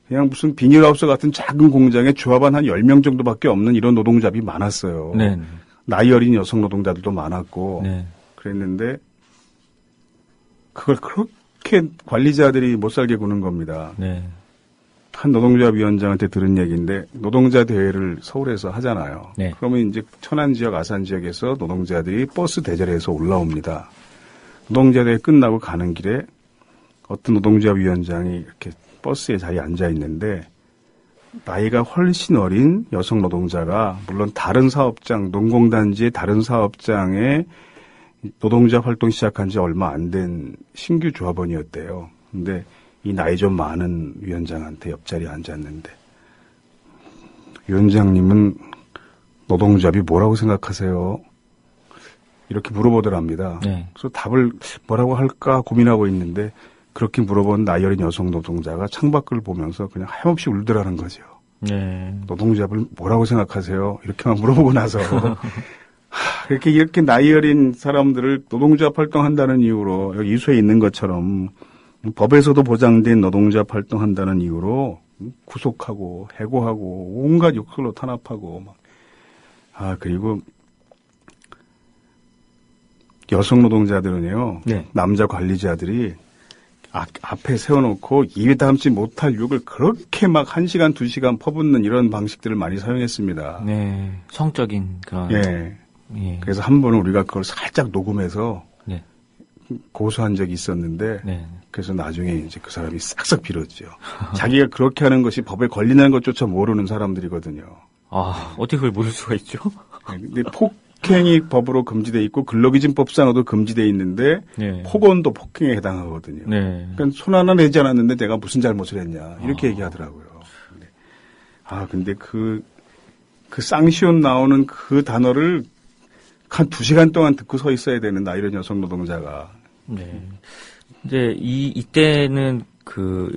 그냥 무슨 비닐하우스 같은 작은 공장에 조합원 한 10명 정도밖에 없는 이런 노동조합이 많았어요. 네. 나이 어린 여성 노동자들도 많았고 네. 그랬는데 그걸 그렇게 관리자들이 못 살게 구는 겁니다. 네. 한 노동조합 위원장한테 들은 얘기인데 노동자 대회를 서울에서 하잖아요. 네. 그러면 이제 천안 지역, 아산 지역에서 노동자들이 버스 대절해서 올라옵니다. 노동자 대회 끝나고 가는 길에 어떤 노동조합 위원장이 이렇게 버스에 자리에 앉아 있는데 나이가 훨씬 어린 여성 노동자가 물론 다른 사업장, 농공단지의 다른 사업장의 노동자 활동 시작한 지 얼마 안 된 신규 조합원이었대요. 근데 이 나이 좀 많은 위원장한테 옆자리에 앉았는데 위원장님은 노동조합이 뭐라고 생각하세요? 이렇게 물어보더랍니다. 네. 그래서 답을 뭐라고 할까 고민하고 있는데 그렇게 물어본 나이 어린 여성 노동자가 창밖을 보면서 그냥 하염없이 울더라는 거죠. 네. 노동조합을 뭐라고 생각하세요? 이렇게만 물어보고 나서 이렇게 나이 어린 사람들을 노동조합 활동한다는 이유로 여기 이수에 있는 것처럼 법에서도 보장된 노동조합 활동한다는 이유로 구속하고 해고하고 온갖 욕설로 탄압하고 그리고 여성 노동자들은요. 네. 남자 관리자들이 앞에 세워놓고 입에 담지 못할 욕을 그렇게 막 1시간, 2시간 퍼붓는 이런 방식들을 많이 사용했습니다. 네. 성적인 그런. 예. 예. 그래서 한 번은 우리가 그걸 살짝 녹음해서 네. 고소한 적이 있었는데 네. 그래서 나중에 이제 그 사람이 싹싹 빌었죠. 자기가 그렇게 하는 것이 법에 걸리는 것조차 모르는 사람들이거든요. 아, 어떻게 그걸 모를 수가 있죠? 근데 폭행이 법으로 금지돼 있고 근로기준법상으로도 금지돼 있는데 네. 폭언도 폭행에 해당하거든요. 네. 그러니까 손 하나 내지 않았는데 내가 무슨 잘못을 했냐 이렇게 얘기하더라고요. 근데 그 쌍시온 나오는 그 단어를 한 2시간 동안 듣고 서 있어야 되는 나이 어린 여성 노동자가. 네. 이제 이때는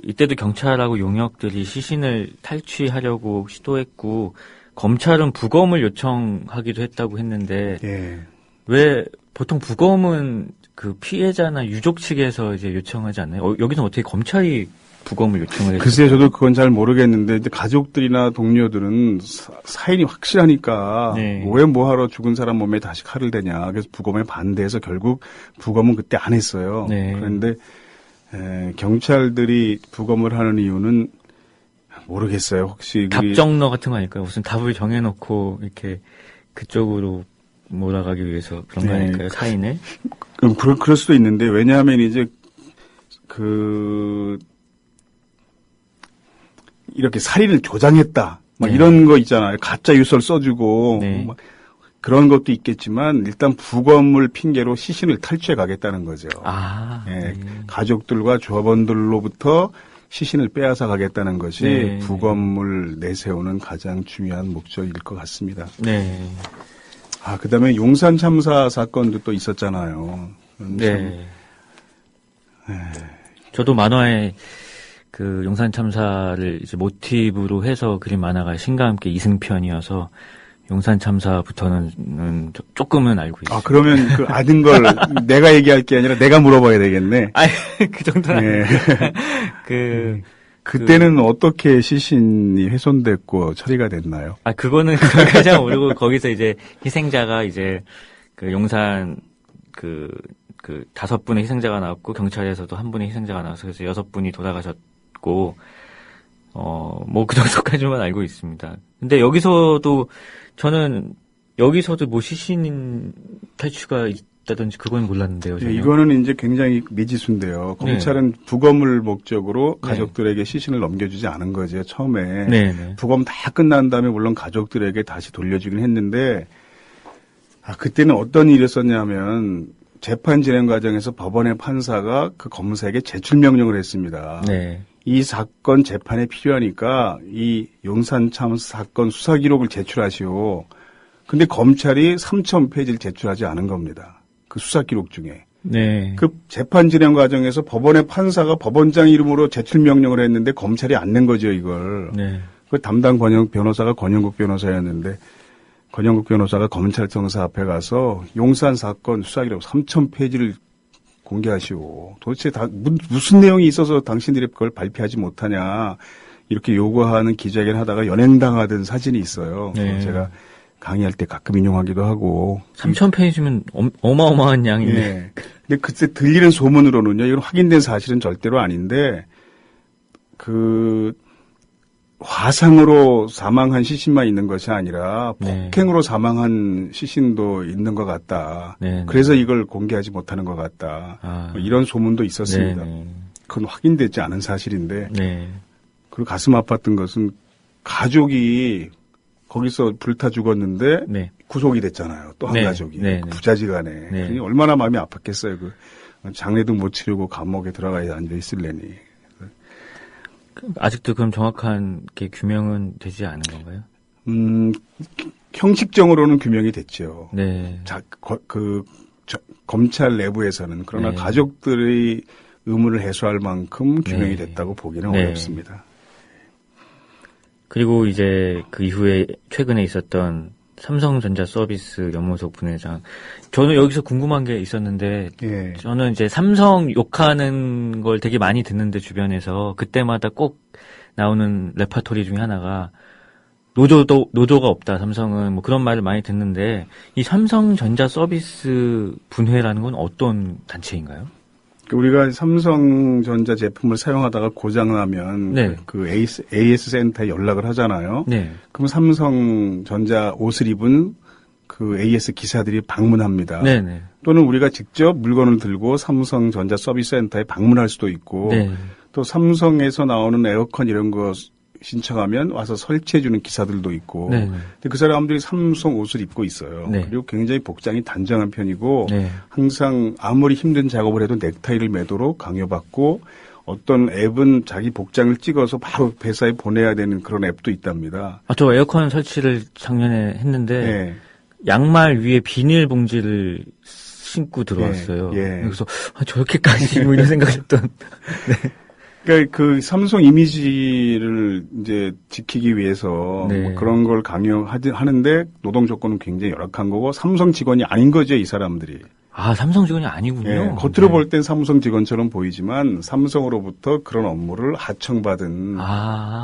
이때도 경찰하고 용역들이 시신을 탈취하려고 시도했고 검찰은 부검을 요청하기도 했다고 했는데 예. 왜 보통 부검은 그 피해자나 유족 측에서 이제 요청하지 않나요? 여기는 어떻게 검찰이 부검을 요청을 했어요? 글쎄요, 저도 그건 잘 모르겠는데 이제 가족들이나 동료들은 사인이 확실하니까 네. 왜 뭐하러 죽은 사람 몸에 다시 칼을 대냐. 그래서 부검에 반대해서 결국 부검은 그때 안 했어요. 네. 그런데 경찰들이 부검을 하는 이유는 모르겠어요. 혹시 답정너 같은 거 아닐까요? 무슨 답을 정해놓고 이렇게 그쪽으로 몰아가기 위해서 그런 거 네. 아닐까요? 사인을? 그럴 수도 있는데 왜냐하면 이제 이렇게 살인을 조장했다. 막 네. 이런 거 있잖아요. 가짜 유서를 써주고 네. 막 그런 것도 있겠지만 일단 부검을 핑계로 시신을 탈취해 가겠다는 거죠. 아. 예, 네. 가족들과 조합원들로부터 시신을 빼앗아 가겠다는 것이 네. 부검을 내세우는 가장 중요한 목적일 것 같습니다. 네. 그다음에 용산 참사 사건도 또 있었잖아요. 네. 저도 만화에 그 용산 참사를 이제 모티브로 해서 그린 만화가 신과 함께 이승편이어서 용산 참사부터는 조금은 알고 있어요. 그러면 그 아는 걸 내가 얘기할 게 아니라 내가 물어봐야 되겠네. 그 정도는 네. 아니고. 그때는 어떻게 시신이 훼손됐고 처리가 됐나요? 그거는 가장 모르고 거기서 이제 희생자가 이제 그 용산 그 5분의 희생자가 나왔고 경찰에서도 1분의 희생자가 나와서 그래서 6분이 돌아가셨고 뭐 그 정도까지만 알고 있습니다. 근데 저는 여기서도 뭐 시신 탈취가 있다든지 그건 몰랐는데요. 전혀. 이거는 이제 굉장히 미지수인데요. 검찰은 부검을 목적으로 네. 가족들에게 시신을 넘겨주지 않은 거죠. 처음에 네. 부검 다 끝난 다음에 물론 가족들에게 다시 돌려주긴 했는데 그때는 어떤 일이 있었냐면 재판 진행 과정에서 법원의 판사가 그 검사에게 제출 명령을 했습니다. 네. 이 사건 재판에 필요하니까 이 용산 참사 사건 수사 기록을 제출하시오. 근데 검찰이 3,000페이지를 제출하지 않은 겁니다. 그 수사 기록 중에. 네. 그 재판 진행 과정에서 법원의 판사가 법원장 이름으로 제출 명령을 했는데 검찰이 안 낸 거죠, 이걸. 네. 그 담당 변호사가 권영국 변호사였는데 권영국 변호사가 검찰청사 앞에 가서 용산 사건 수사 기록 3,000페이지를 공개하시오. 도대체 무슨 내용이 있어서 당신들이 그걸 발표하지 못하냐. 이렇게 요구하는 기자회견 하다가 연행당하던 사진이 있어요. 네. 제가 강의할 때 가끔 인용하기도 하고. 3,000페이지면 어마어마한 양인데. 네. 근데 그때 들리는 소문으로는요, 이건 확인된 사실은 절대로 아닌데, 화상으로 사망한 시신만 있는 것이 아니라 네. 폭행으로 사망한 시신도 있는 것 같다. 네. 그래서 이걸 공개하지 못하는 것 같다. 뭐 이런 소문도 있었습니다. 네. 그건 확인되지 않은 사실인데, 네. 그리고 가슴 아팠던 것은 가족이 거기서 불타 죽었는데 네. 구속이 됐잖아요. 또 한 네. 가족이 네. 부자지간에 네. 그러니 얼마나 마음이 아팠겠어요. 그 장례도 못 치르고 감옥에 들어가 앉아 있을래니. 아직도 그럼 정확한 게 규명은 되지 않은 건가요? 형식적으로는 규명이 됐죠. 네. 검찰 내부에서는 그러나 네. 가족들의 의문을 해소할 만큼 규명이 네. 됐다고 보기는 네. 어렵습니다. 그리고 이제 그 이후에 최근에 있었던 삼성전자 서비스 연무소 분회장. 저는 여기서 궁금한 게 있었는데, 예. 저는 이제 삼성 욕하는 걸 되게 많이 듣는데 주변에서 그때마다 꼭 나오는 레파토리 중에 하나가 노조가 없다. 삼성은 뭐 그런 말을 많이 듣는데 이 삼성전자 서비스 분회라는 건 어떤 단체인가요? 우리가 삼성전자 제품을 사용하다가 고장나면 네. 그 AS 센터에 연락을 하잖아요. 네. 그럼 삼성전자 옷을 입은 그 AS 기사들이 방문합니다. 네네. 또는 우리가 직접 물건을 들고 삼성전자 서비스 센터에 방문할 수도 있고 네. 또 삼성에서 나오는 에어컨 이런 거 신청하면 와서 설치해주는 기사들도 있고 네. 근데 그 사람들이 삼성 옷을 입고 있어요. 네. 그리고 굉장히 복장이 단정한 편이고 네. 항상 아무리 힘든 작업을 해도 넥타이를 매도록 강요받고 어떤 앱은 자기 복장을 찍어서 바로 회사에 보내야 되는 그런 앱도 있답니다. 아, 저 에어컨 설치를 작년에 했는데 네. 양말 위에 비닐봉지를 신고 들어왔어요. 예. 그래서 저렇게까지 뭐 이런 생각했던. 그러니까 그 삼성 이미지를 이제 지키기 위해서 네. 뭐 그런 걸 강요하는데 노동 조건은 굉장히 열악한 거고 삼성 직원이 아닌 거죠, 이 사람들이. 아, 삼성 직원이 아니군요. 예, 겉으로 볼 땐 삼성 직원처럼 보이지만 삼성으로부터 그런 업무를 하청받은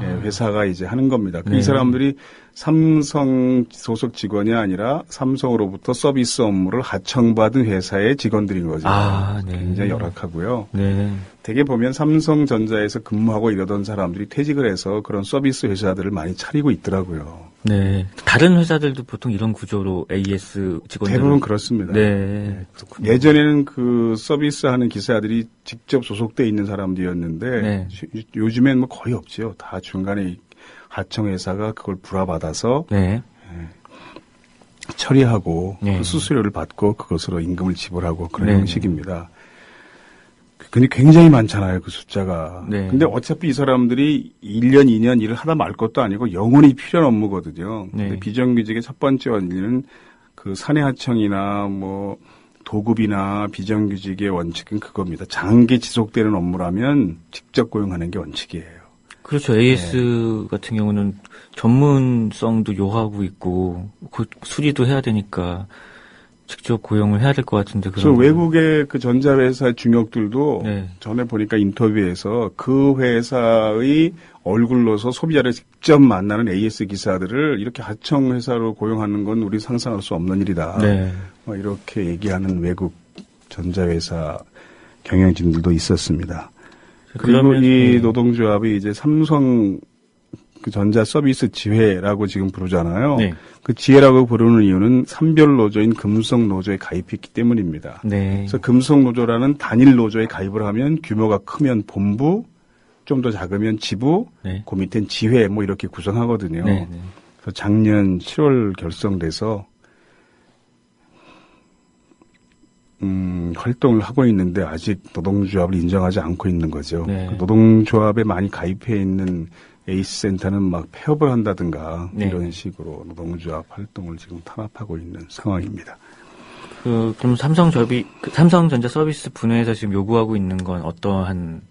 예, 회사가 이제 하는 겁니다. 네. 이 사람들이 삼성 소속 직원이 아니라 삼성으로부터 서비스 업무를 하청받은 회사의 직원들인 거죠. 아, 네. 굉장히 열악하고요. 네. 대개 보면 삼성전자에서 근무하고 이러던 사람들이 퇴직을 해서 그런 서비스 회사들을 많이 차리고 있더라고요. 네. 다른 회사들도 보통 이런 구조로 AS 직원들 대부분 그렇습니다. 네. 예전에는 그 서비스하는 기사들이 직접 소속돼 있는 사람들이었는데 네. 요즘엔 뭐 거의 없죠. 다 중간에 하청회사가 그걸 불화받아서 네. 처리하고 네. 그 수수료를 받고 그것으로 임금을 지불하고 그런 네. 형식입니다. 근데 굉장히 많잖아요, 그 숫자가. 네. 근데 어차피 이 사람들이 1년, 2년 일을 하다 말 것도 아니고 영원히 필요한 업무거든요. 네. 근데 비정규직의 첫 번째 원리는 그 사내하청이나 뭐 도급이나 비정규직의 원칙은 그겁니다. 장기 지속되는 업무라면 직접 고용하는 게 원칙이에요. 그렇죠. AS 같은 경우는 전문성도 요하고 있고 수리도 해야 되니까 직접 고용을 해야 될 것 같은데. 그래서 외국의 그 전자회사 중역들도 네. 전에 보니까 인터뷰에서 그 회사의 얼굴로서 소비자를 직접 만나는 AS 기사들을 이렇게 하청 회사로 고용하는 건 우리 상상할 수 없는 일이다. 네. 뭐 이렇게 얘기하는 외국 전자회사 경영진들도 있었습니다. 그리고 이 노동조합이 이제 삼성 그 전자 서비스 지회라고 지금 부르잖아요. 네. 그 지회라고 부르는 이유는 산별 노조인 금속 노조에 가입했기 때문입니다. 네. 그래서 금속 노조라는 단일 노조에 가입을 하면 규모가 크면 본부, 좀 더 작으면 지부, 네. 그 밑엔 지회 뭐 이렇게 구성하거든요. 네. 네. 그래서 작년 7월 결성돼서 활동을 하고 있는데 아직 노동조합을 인정하지 않고 있는 거죠. 네. 그 노동조합에 많이 가입해 있는 에이스 센터는 막 폐업을 한다든가 네. 이런 식으로 노동조합 활동을 지금 탄압하고 있는 상황입니다. 그럼 삼성전자 서비스 분회에서 지금 요구하고 있는 건 어떠한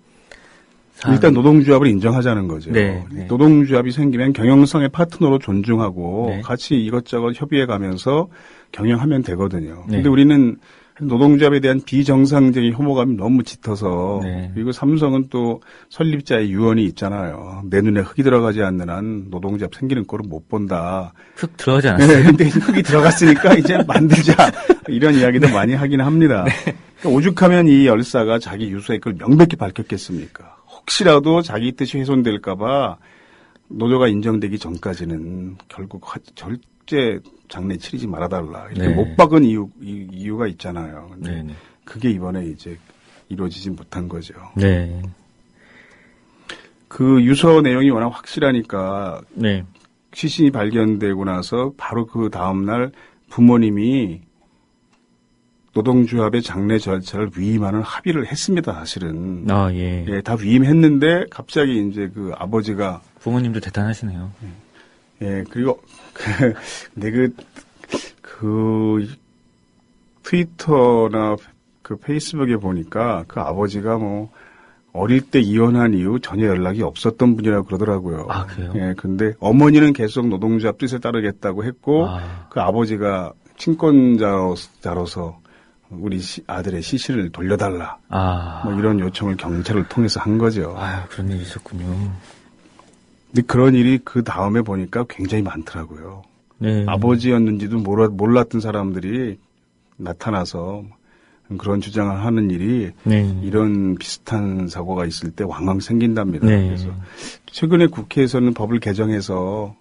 일단 노동조합을 인정하자는 거죠. 네, 네. 노동조합이 생기면 경영성의 파트너로 존중하고 네. 같이 이것저것 협의해 가면서 경영하면 되거든요. 네. 근데 우리는 노동조합에 대한 비정상적인 혐오감이 너무 짙어서 네. 그리고 삼성은 또 설립자의 유언이 있잖아요. 내 눈에 흙이 들어가지 않는 한 노동조합 생기는 꼴을 못 본다. 흙 들어가지 않았어요? 네, 근데 흙이 들어갔으니까 이제 만들자. 이런 이야기도 많이 하긴 합니다. 그러니까 오죽하면 이 열사가 자기 유서에 그걸 명백히 밝혔겠습니까? 혹시라도 자기 뜻이 훼손될까봐 노조가 인정되기 전까지는 결국 절제 장례 치르지 말아달라. 이렇게 네. 못 박은 이유가 있잖아요. 근데 네. 네. 그게 이번에 이제 이루어지지 못한 거죠. 네. 그 유서 내용이 워낙 확실하니까 네. 시신이 발견되고 나서 바로 그 다음날 부모님이 노동조합의 장례 절차를 위임하는 합의를 했습니다, 사실은. 아, 예. 예, 다 위임했는데 갑자기 이제 그 아버지가 부모님도 대단하시네요. 예, 그리고 근데 그 트위터나 그 페이스북에 보니까 그 아버지가 뭐 어릴 때 이혼한 이후 전혀 연락이 없었던 분이라고 그러더라고요. 아, 그래요? 예, 근데 어머니는 계속 노동조합 뜻에 따르겠다고 했고 그 아버지가 친권자로서 우리 아들의 시신을 돌려달라. 뭐 이런 요청을 경찰을 통해서 한 거죠. 아, 그런 일이 있었군요. 근데 그런 일이 그 다음에 보니까 굉장히 많더라고요. 네. 아버지였는지도 몰랐던 사람들이 나타나서 그런 주장을 하는 일이 네. 이런 비슷한 사고가 있을 때 왕왕 생긴답니다. 네. 그래서 최근에 국회에서는 법을 개정해서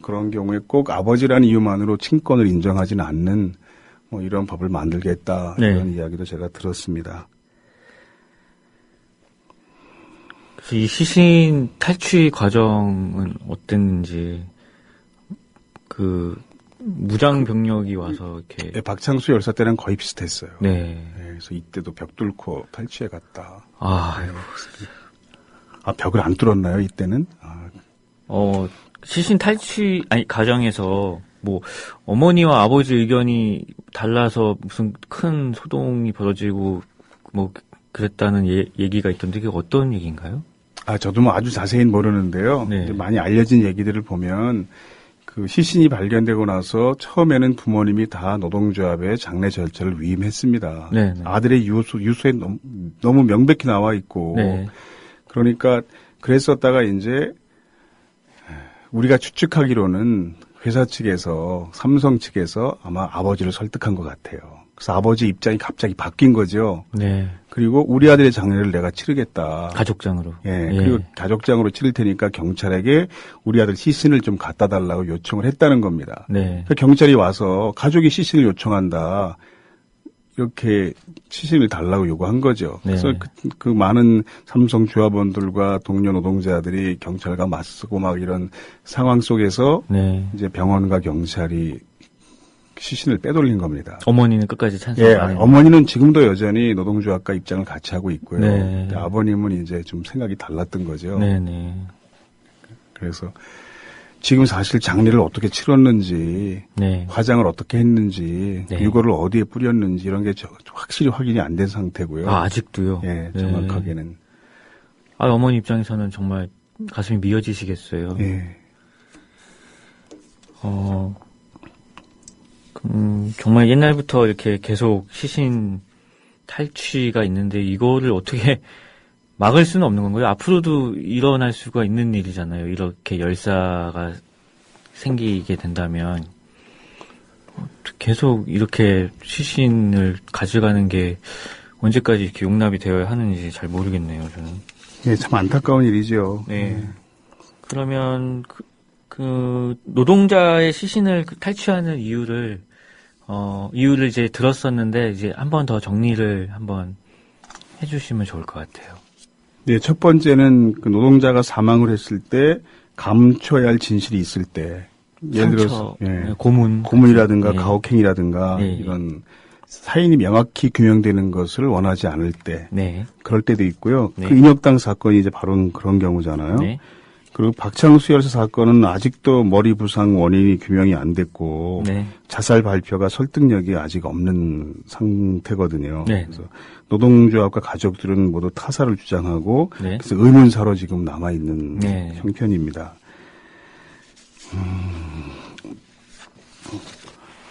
그런 경우에 꼭 아버지라는 이유만으로 친권을 인정하지는 않는 뭐 이런 법을 만들겠다 네. 이런 이야기도 제가 들었습니다. 그래서 이 시신 탈취 과정은 어땠는지 그 무장 병력이 와서 이렇게 네, 박창수 열사 때는 거의 비슷했어요. 네. 네, 그래서 이때도 벽 뚫고 탈취해 갔다. 아이고. 아, 벽을 안 뚫었나요 이때는? 시신 탈취 과정에서 뭐 어머니와 아버지 의견이 달라서 무슨 큰 소동이 벌어지고 뭐 그랬다는 얘기가 있던데 그게 어떤 얘기인가요? 아, 저도 뭐 아주 자세히는 모르는데요. 네. 이제 많이 알려진 얘기들을 보면 그 시신이 발견되고 나서 처음에는 부모님이 다 노동조합의 장례 절차를 위임했습니다. 네, 네. 아들의 유서에 너무 명백히 나와 있고 네. 그러니까 그랬었다가 이제 우리가 추측하기로는 회사 측에서 삼성 측에서 아마 아버지를 설득한 것 같아요. 그래서 아버지 입장이 갑자기 바뀐 거죠. 네. 그리고 우리 아들의 장례를 내가 치르겠다. 가족장으로. 예. 그리고 가족장으로 치를 테니까 경찰에게 우리 아들 시신을 좀 갖다 달라고 요청을 했다는 겁니다. 네. 그러니까 경찰이 와서 가족이 시신을 요청한다. 이렇게 시신을 달라고 요구한 거죠. 네. 그래서 그 많은 삼성 조합원들과 동료 노동자들이 경찰과 맞서고 막 이런 상황 속에서 네. 이제 병원과 경찰이 시신을 빼돌린 겁니다. 어머니는 끝까지 찬성 예, 안 해요. 어머니는 지금도 여전히 노동조합과 입장을 같이 하고 있고요. 네. 아버님은 이제 좀 생각이 달랐던 거죠. 네네. 그래서 지금 사실 장례를 어떻게 치렀는지, 네. 화장을 어떻게 했는지, 네. 유골을 어디에 뿌렸는지 이런 게 확실히 확인이 안 된 상태고요. 아, 아직도요? 예, 네. 정확하게는. 아, 어머니 입장에서는 정말 가슴이 미어지시겠어요. 예. 정말 옛날부터 이렇게 계속 시신 탈취가 있는데 이거를 어떻게 막을 수는 없는 건가요? 앞으로도 일어날 수가 있는 일이잖아요. 이렇게 열사가 생기게 된다면 계속 이렇게 시신을 가져가는 게 언제까지 이렇게 용납이 되어야 하는지 잘 모르겠네요, 저는. 예, 참 안타까운 일이죠. 네. 그러면 그 노동자의 시신을 탈취하는 이유를 이제 들었었는데 이제 한 번 더 정리를 한번 해주시면 좋을 것 같아요. 네, 첫 번째는 그 노동자가 사망을 했을 때 감춰야 할 진실이 있을 때, 예를 들어서 고문이라든가 네. 가혹행위라든가 네. 이런 사인이 명확히 규명되는 것을 원하지 않을 때, 네. 그럴 때도 있고요. 네. 그 인혁당 사건이 이제 바로 그런 경우잖아요. 네. 그리고 박창수 열사 사건은 아직도 머리 부상 원인이 규명이 안 됐고 네. 자살 발표가 설득력이 아직 없는 상태거든요. 네. 그래서 노동조합과 가족들은 모두 타살을 주장하고 네. 그래서 의문사로 지금 남아 있는 네. 형편입니다.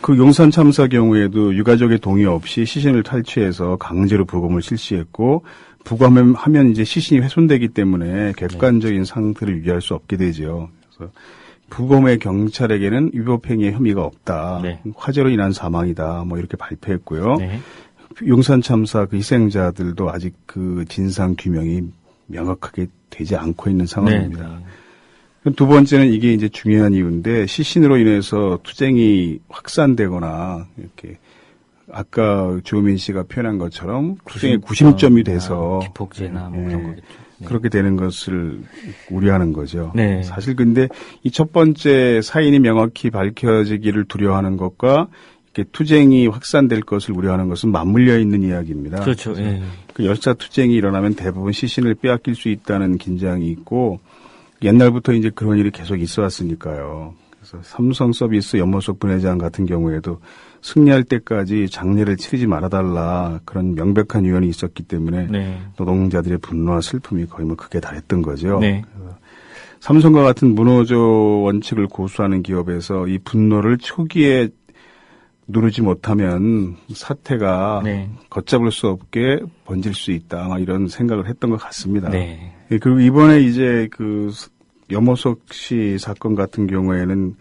그 용산 참사 경우에도 유가족의 동의 없이 시신을 탈취해서 강제로 부검을 실시했고 부검하면 이제 시신이 훼손되기 때문에 객관적인 상태를 유지할 수 없게 되죠. 그래서 부검의 경찰에게는 위법행위의 혐의가 없다. 네. 화재로 인한 사망이다. 뭐 이렇게 발표했고요. 네. 용산 참사 그 희생자들도 아직 그 진상 규명이 명확하게 되지 않고 있는 상황입니다. 네. 두 번째는 이게 이제 중요한 이유인데 시신으로 인해서 투쟁이 확산되거나 이렇게 아까 주호민 씨가 표현한 것처럼 투쟁의 구심점이 돼서 기폭제나 뭐 그런 거겠죠. 네. 그렇게 되는 것을 우려하는 거죠. 네. 사실 근데 이 첫 번째 사인이 명확히 밝혀지기를 두려워하는 것과 이렇게 투쟁이 확산될 것을 우려하는 것은 맞물려 있는 이야기입니다. 그렇죠. 예. 그 열사 투쟁이 일어나면 대부분 시신을 빼앗길 수 있다는 긴장이 있고 옛날부터 이제 그런 일이 계속 있어 왔으니까요. 그래서 삼성 서비스 연못석 분회장 같은 경우에도 승리할 때까지 장례를 치르지 말아달라 그런 명백한 유언이 있었기 때문에 네. 노동자들의 분노와 슬픔이 거의 뭐 극에 달했던 거죠. 네. 삼성과 같은 문호조 원칙을 고수하는 기업에서 이 분노를 초기에 누르지 못하면 사태가 네. 걷잡을 수 없게 번질 수 있다 이런 생각을 했던 것 같습니다. 네. 그리고 이번에 이제 그 염호석 씨 사건 같은 경우에는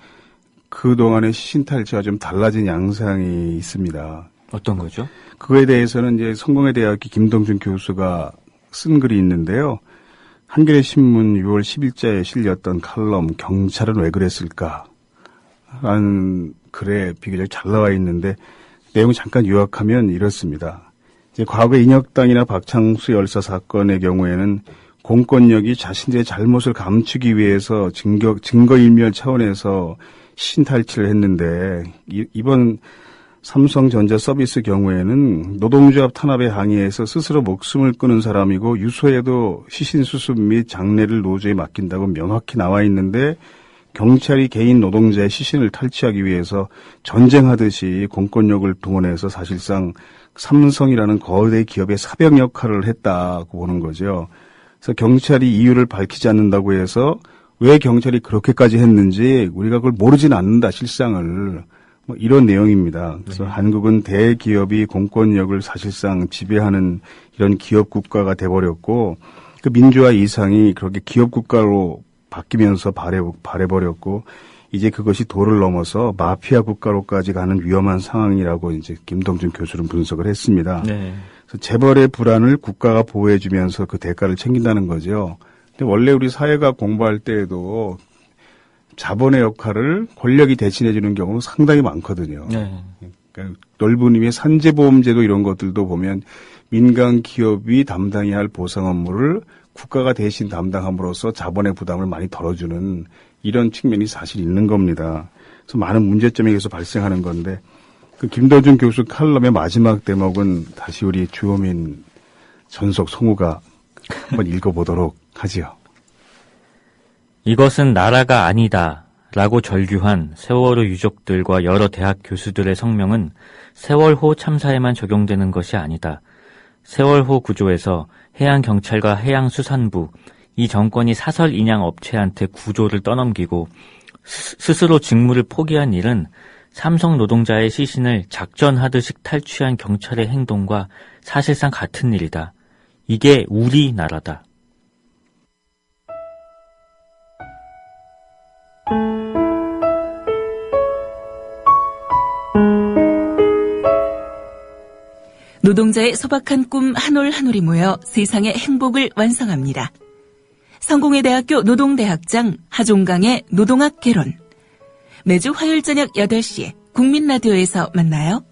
그동안의 시신 탈취와 좀 달라진 양상이 있습니다. 어떤 거죠? 그거에 대해서는 이제 성공회대학교 김동준 교수가 쓴 글이 있는데요. 한겨레 신문 6월 10일자에 실렸던 칼럼 경찰은 왜 그랬을까? 라는 글에 비교적 잘 나와 있는데 내용을 잠깐 요약하면 이렇습니다. 이제 과거 인혁당이나 박창수 열사 사건의 경우에는 공권력이 자신들의 잘못을 감추기 위해서 증거인멸 차원에서 신탈취를 했는데 이번 삼성전자 서비스 경우에는 노동조합 탄압에 항의해서 스스로 목숨을 끊은 사람이고 유서에도 시신 수습 및 장례를 노조에 맡긴다고 명확히 나와 있는데 경찰이 개인 노동자의 시신을 탈취하기 위해서 전쟁하듯이 공권력을 동원해서 사실상 삼성이라는 거대 기업의 사병 역할을 했다고 보는 거죠. 그래서 경찰이 이유를 밝히지 않는다고 해서 왜 경찰이 그렇게까지 했는지 우리가 그걸 모르진 않는다, 실상을. 뭐 이런 내용입니다. 그래서 한국은 대기업이 공권력을 사실상 지배하는 이런 기업 국가가 돼버렸고 그 민주화 이상이 그렇게 기업 국가로 바뀌면서 발해버렸고 이제 그것이 도를 넘어서 마피아 국가로까지 가는 위험한 상황이라고 이제 김동준 교수는 분석을 했습니다. 네. 그래서 재벌의 불안을 국가가 보호해주면서 그 대가를 챙긴다는 거죠. 근데 원래 우리 사회가 공부할 때에도 자본의 역할을 권력이 대신해주는 경우는 상당히 많거든요. 네. 그러니까 넓은 의미의 산재보험제도 이런 것들도 보면 민간 기업이 담당해야 할 보상 업무를 국가가 대신 담당함으로써 자본의 부담을 많이 덜어주는 이런 측면이 사실 있는 겁니다. 그래서 많은 문제점이 계속 발생하는 건데 그 김도준 교수 칼럼의 마지막 대목은 다시 우리 주호민 전속 성우가 한번 읽어보도록 하지요. 이것은 나라가 아니다 라고 절규한 세월호 유족들과 여러 대학 교수들의 성명은 세월호 참사에만 적용되는 것이 아니다. 세월호 구조에서 해양경찰과 해양수산부, 이 정권이 사설 인양 업체한테 구조를 떠넘기고 스스로 직무를 포기한 일은 삼성 노동자의 시신을 작전하듯이 탈취한 경찰의 행동과 사실상 같은 일이다. 이게 우리나라다. 노동자의 소박한 꿈 한 올 한 올이 모여 세상의 행복을 완성합니다. 성공회대학교 노동대학장 하종강의 노동학 개론. 매주 화요일 저녁 8시에 국민라디오에서 만나요.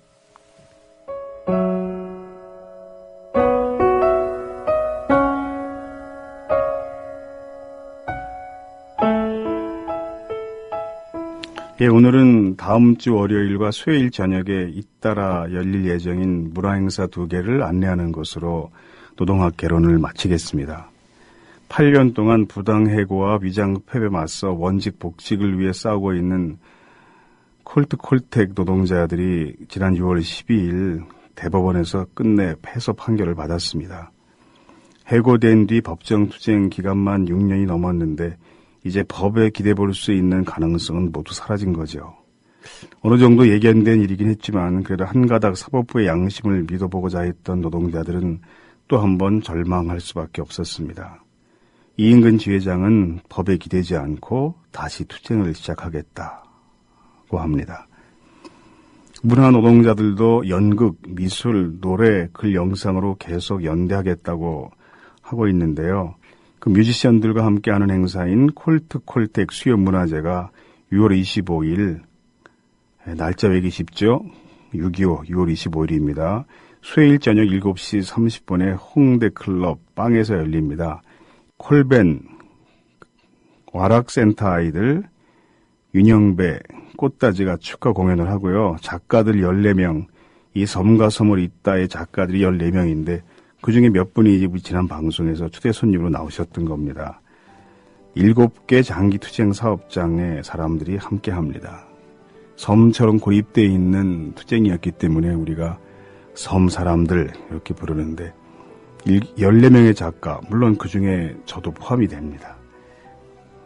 예, 오늘은 다음 주 월요일과 수요일 저녁에 잇따라 열릴 예정인 문화행사 2개를 안내하는 것으로 노동학 개론을 마치겠습니다. 8년 동안 부당해고와 위장폐에 맞서 원직 복직을 위해 싸우고 있는 콜트콜텍 노동자들이 지난 6월 12일 대법원에서 끝내 패소 판결을 받았습니다. 해고된 뒤 법정 투쟁 기간만 6년이 넘었는데 이제 법에 기대 볼 수 있는 가능성은 모두 사라진 거죠. 어느 정도 예견된 일이긴 했지만 그래도 한가닥 사법부의 양심을 믿어보고자 했던 노동자들은 또 한 번 절망할 수밖에 없었습니다. 이인근 지회장은 법에 기대지 않고 다시 투쟁을 시작하겠다고 합니다. 문화 노동자들도 연극, 미술, 노래, 글 영상으로 계속 연대하겠다고 하고 있는데요. 그 뮤지션들과 함께하는 행사인 콜트콜텍 수요문화제가 6월 25일, 날짜 외기 쉽죠? 6.25 6월 25일입니다. 수요일 저녁 7시 30분에 홍대 클럽 빵에서 열립니다. 콜벤 와락센터 아이들 윤영배 꽃다지가 축하 공연을 하고요. 작가들 14명, 이 섬과 섬을 잇다의 작가들이 14명인데 그중에 몇 분이 우리 지난 방송에서 초대 손님으로 나오셨던 겁니다. 7개 장기투쟁 사업장의 사람들이 함께합니다. 섬처럼 고립되어 있는 투쟁이었기 때문에 우리가 섬 사람들 이렇게 부르는데 14명의 작가, 물론 그중에 저도 포함이 됩니다.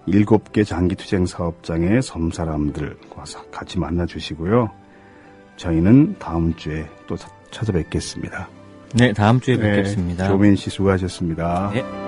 7개 장기투쟁 사업장의 섬 사람들과 같이 만나주시고요. 저희는 다음 주에 또 찾아뵙겠습니다. 네, 다음 주에 뵙겠습니다. 조민 씨 수고하셨습니다. 네.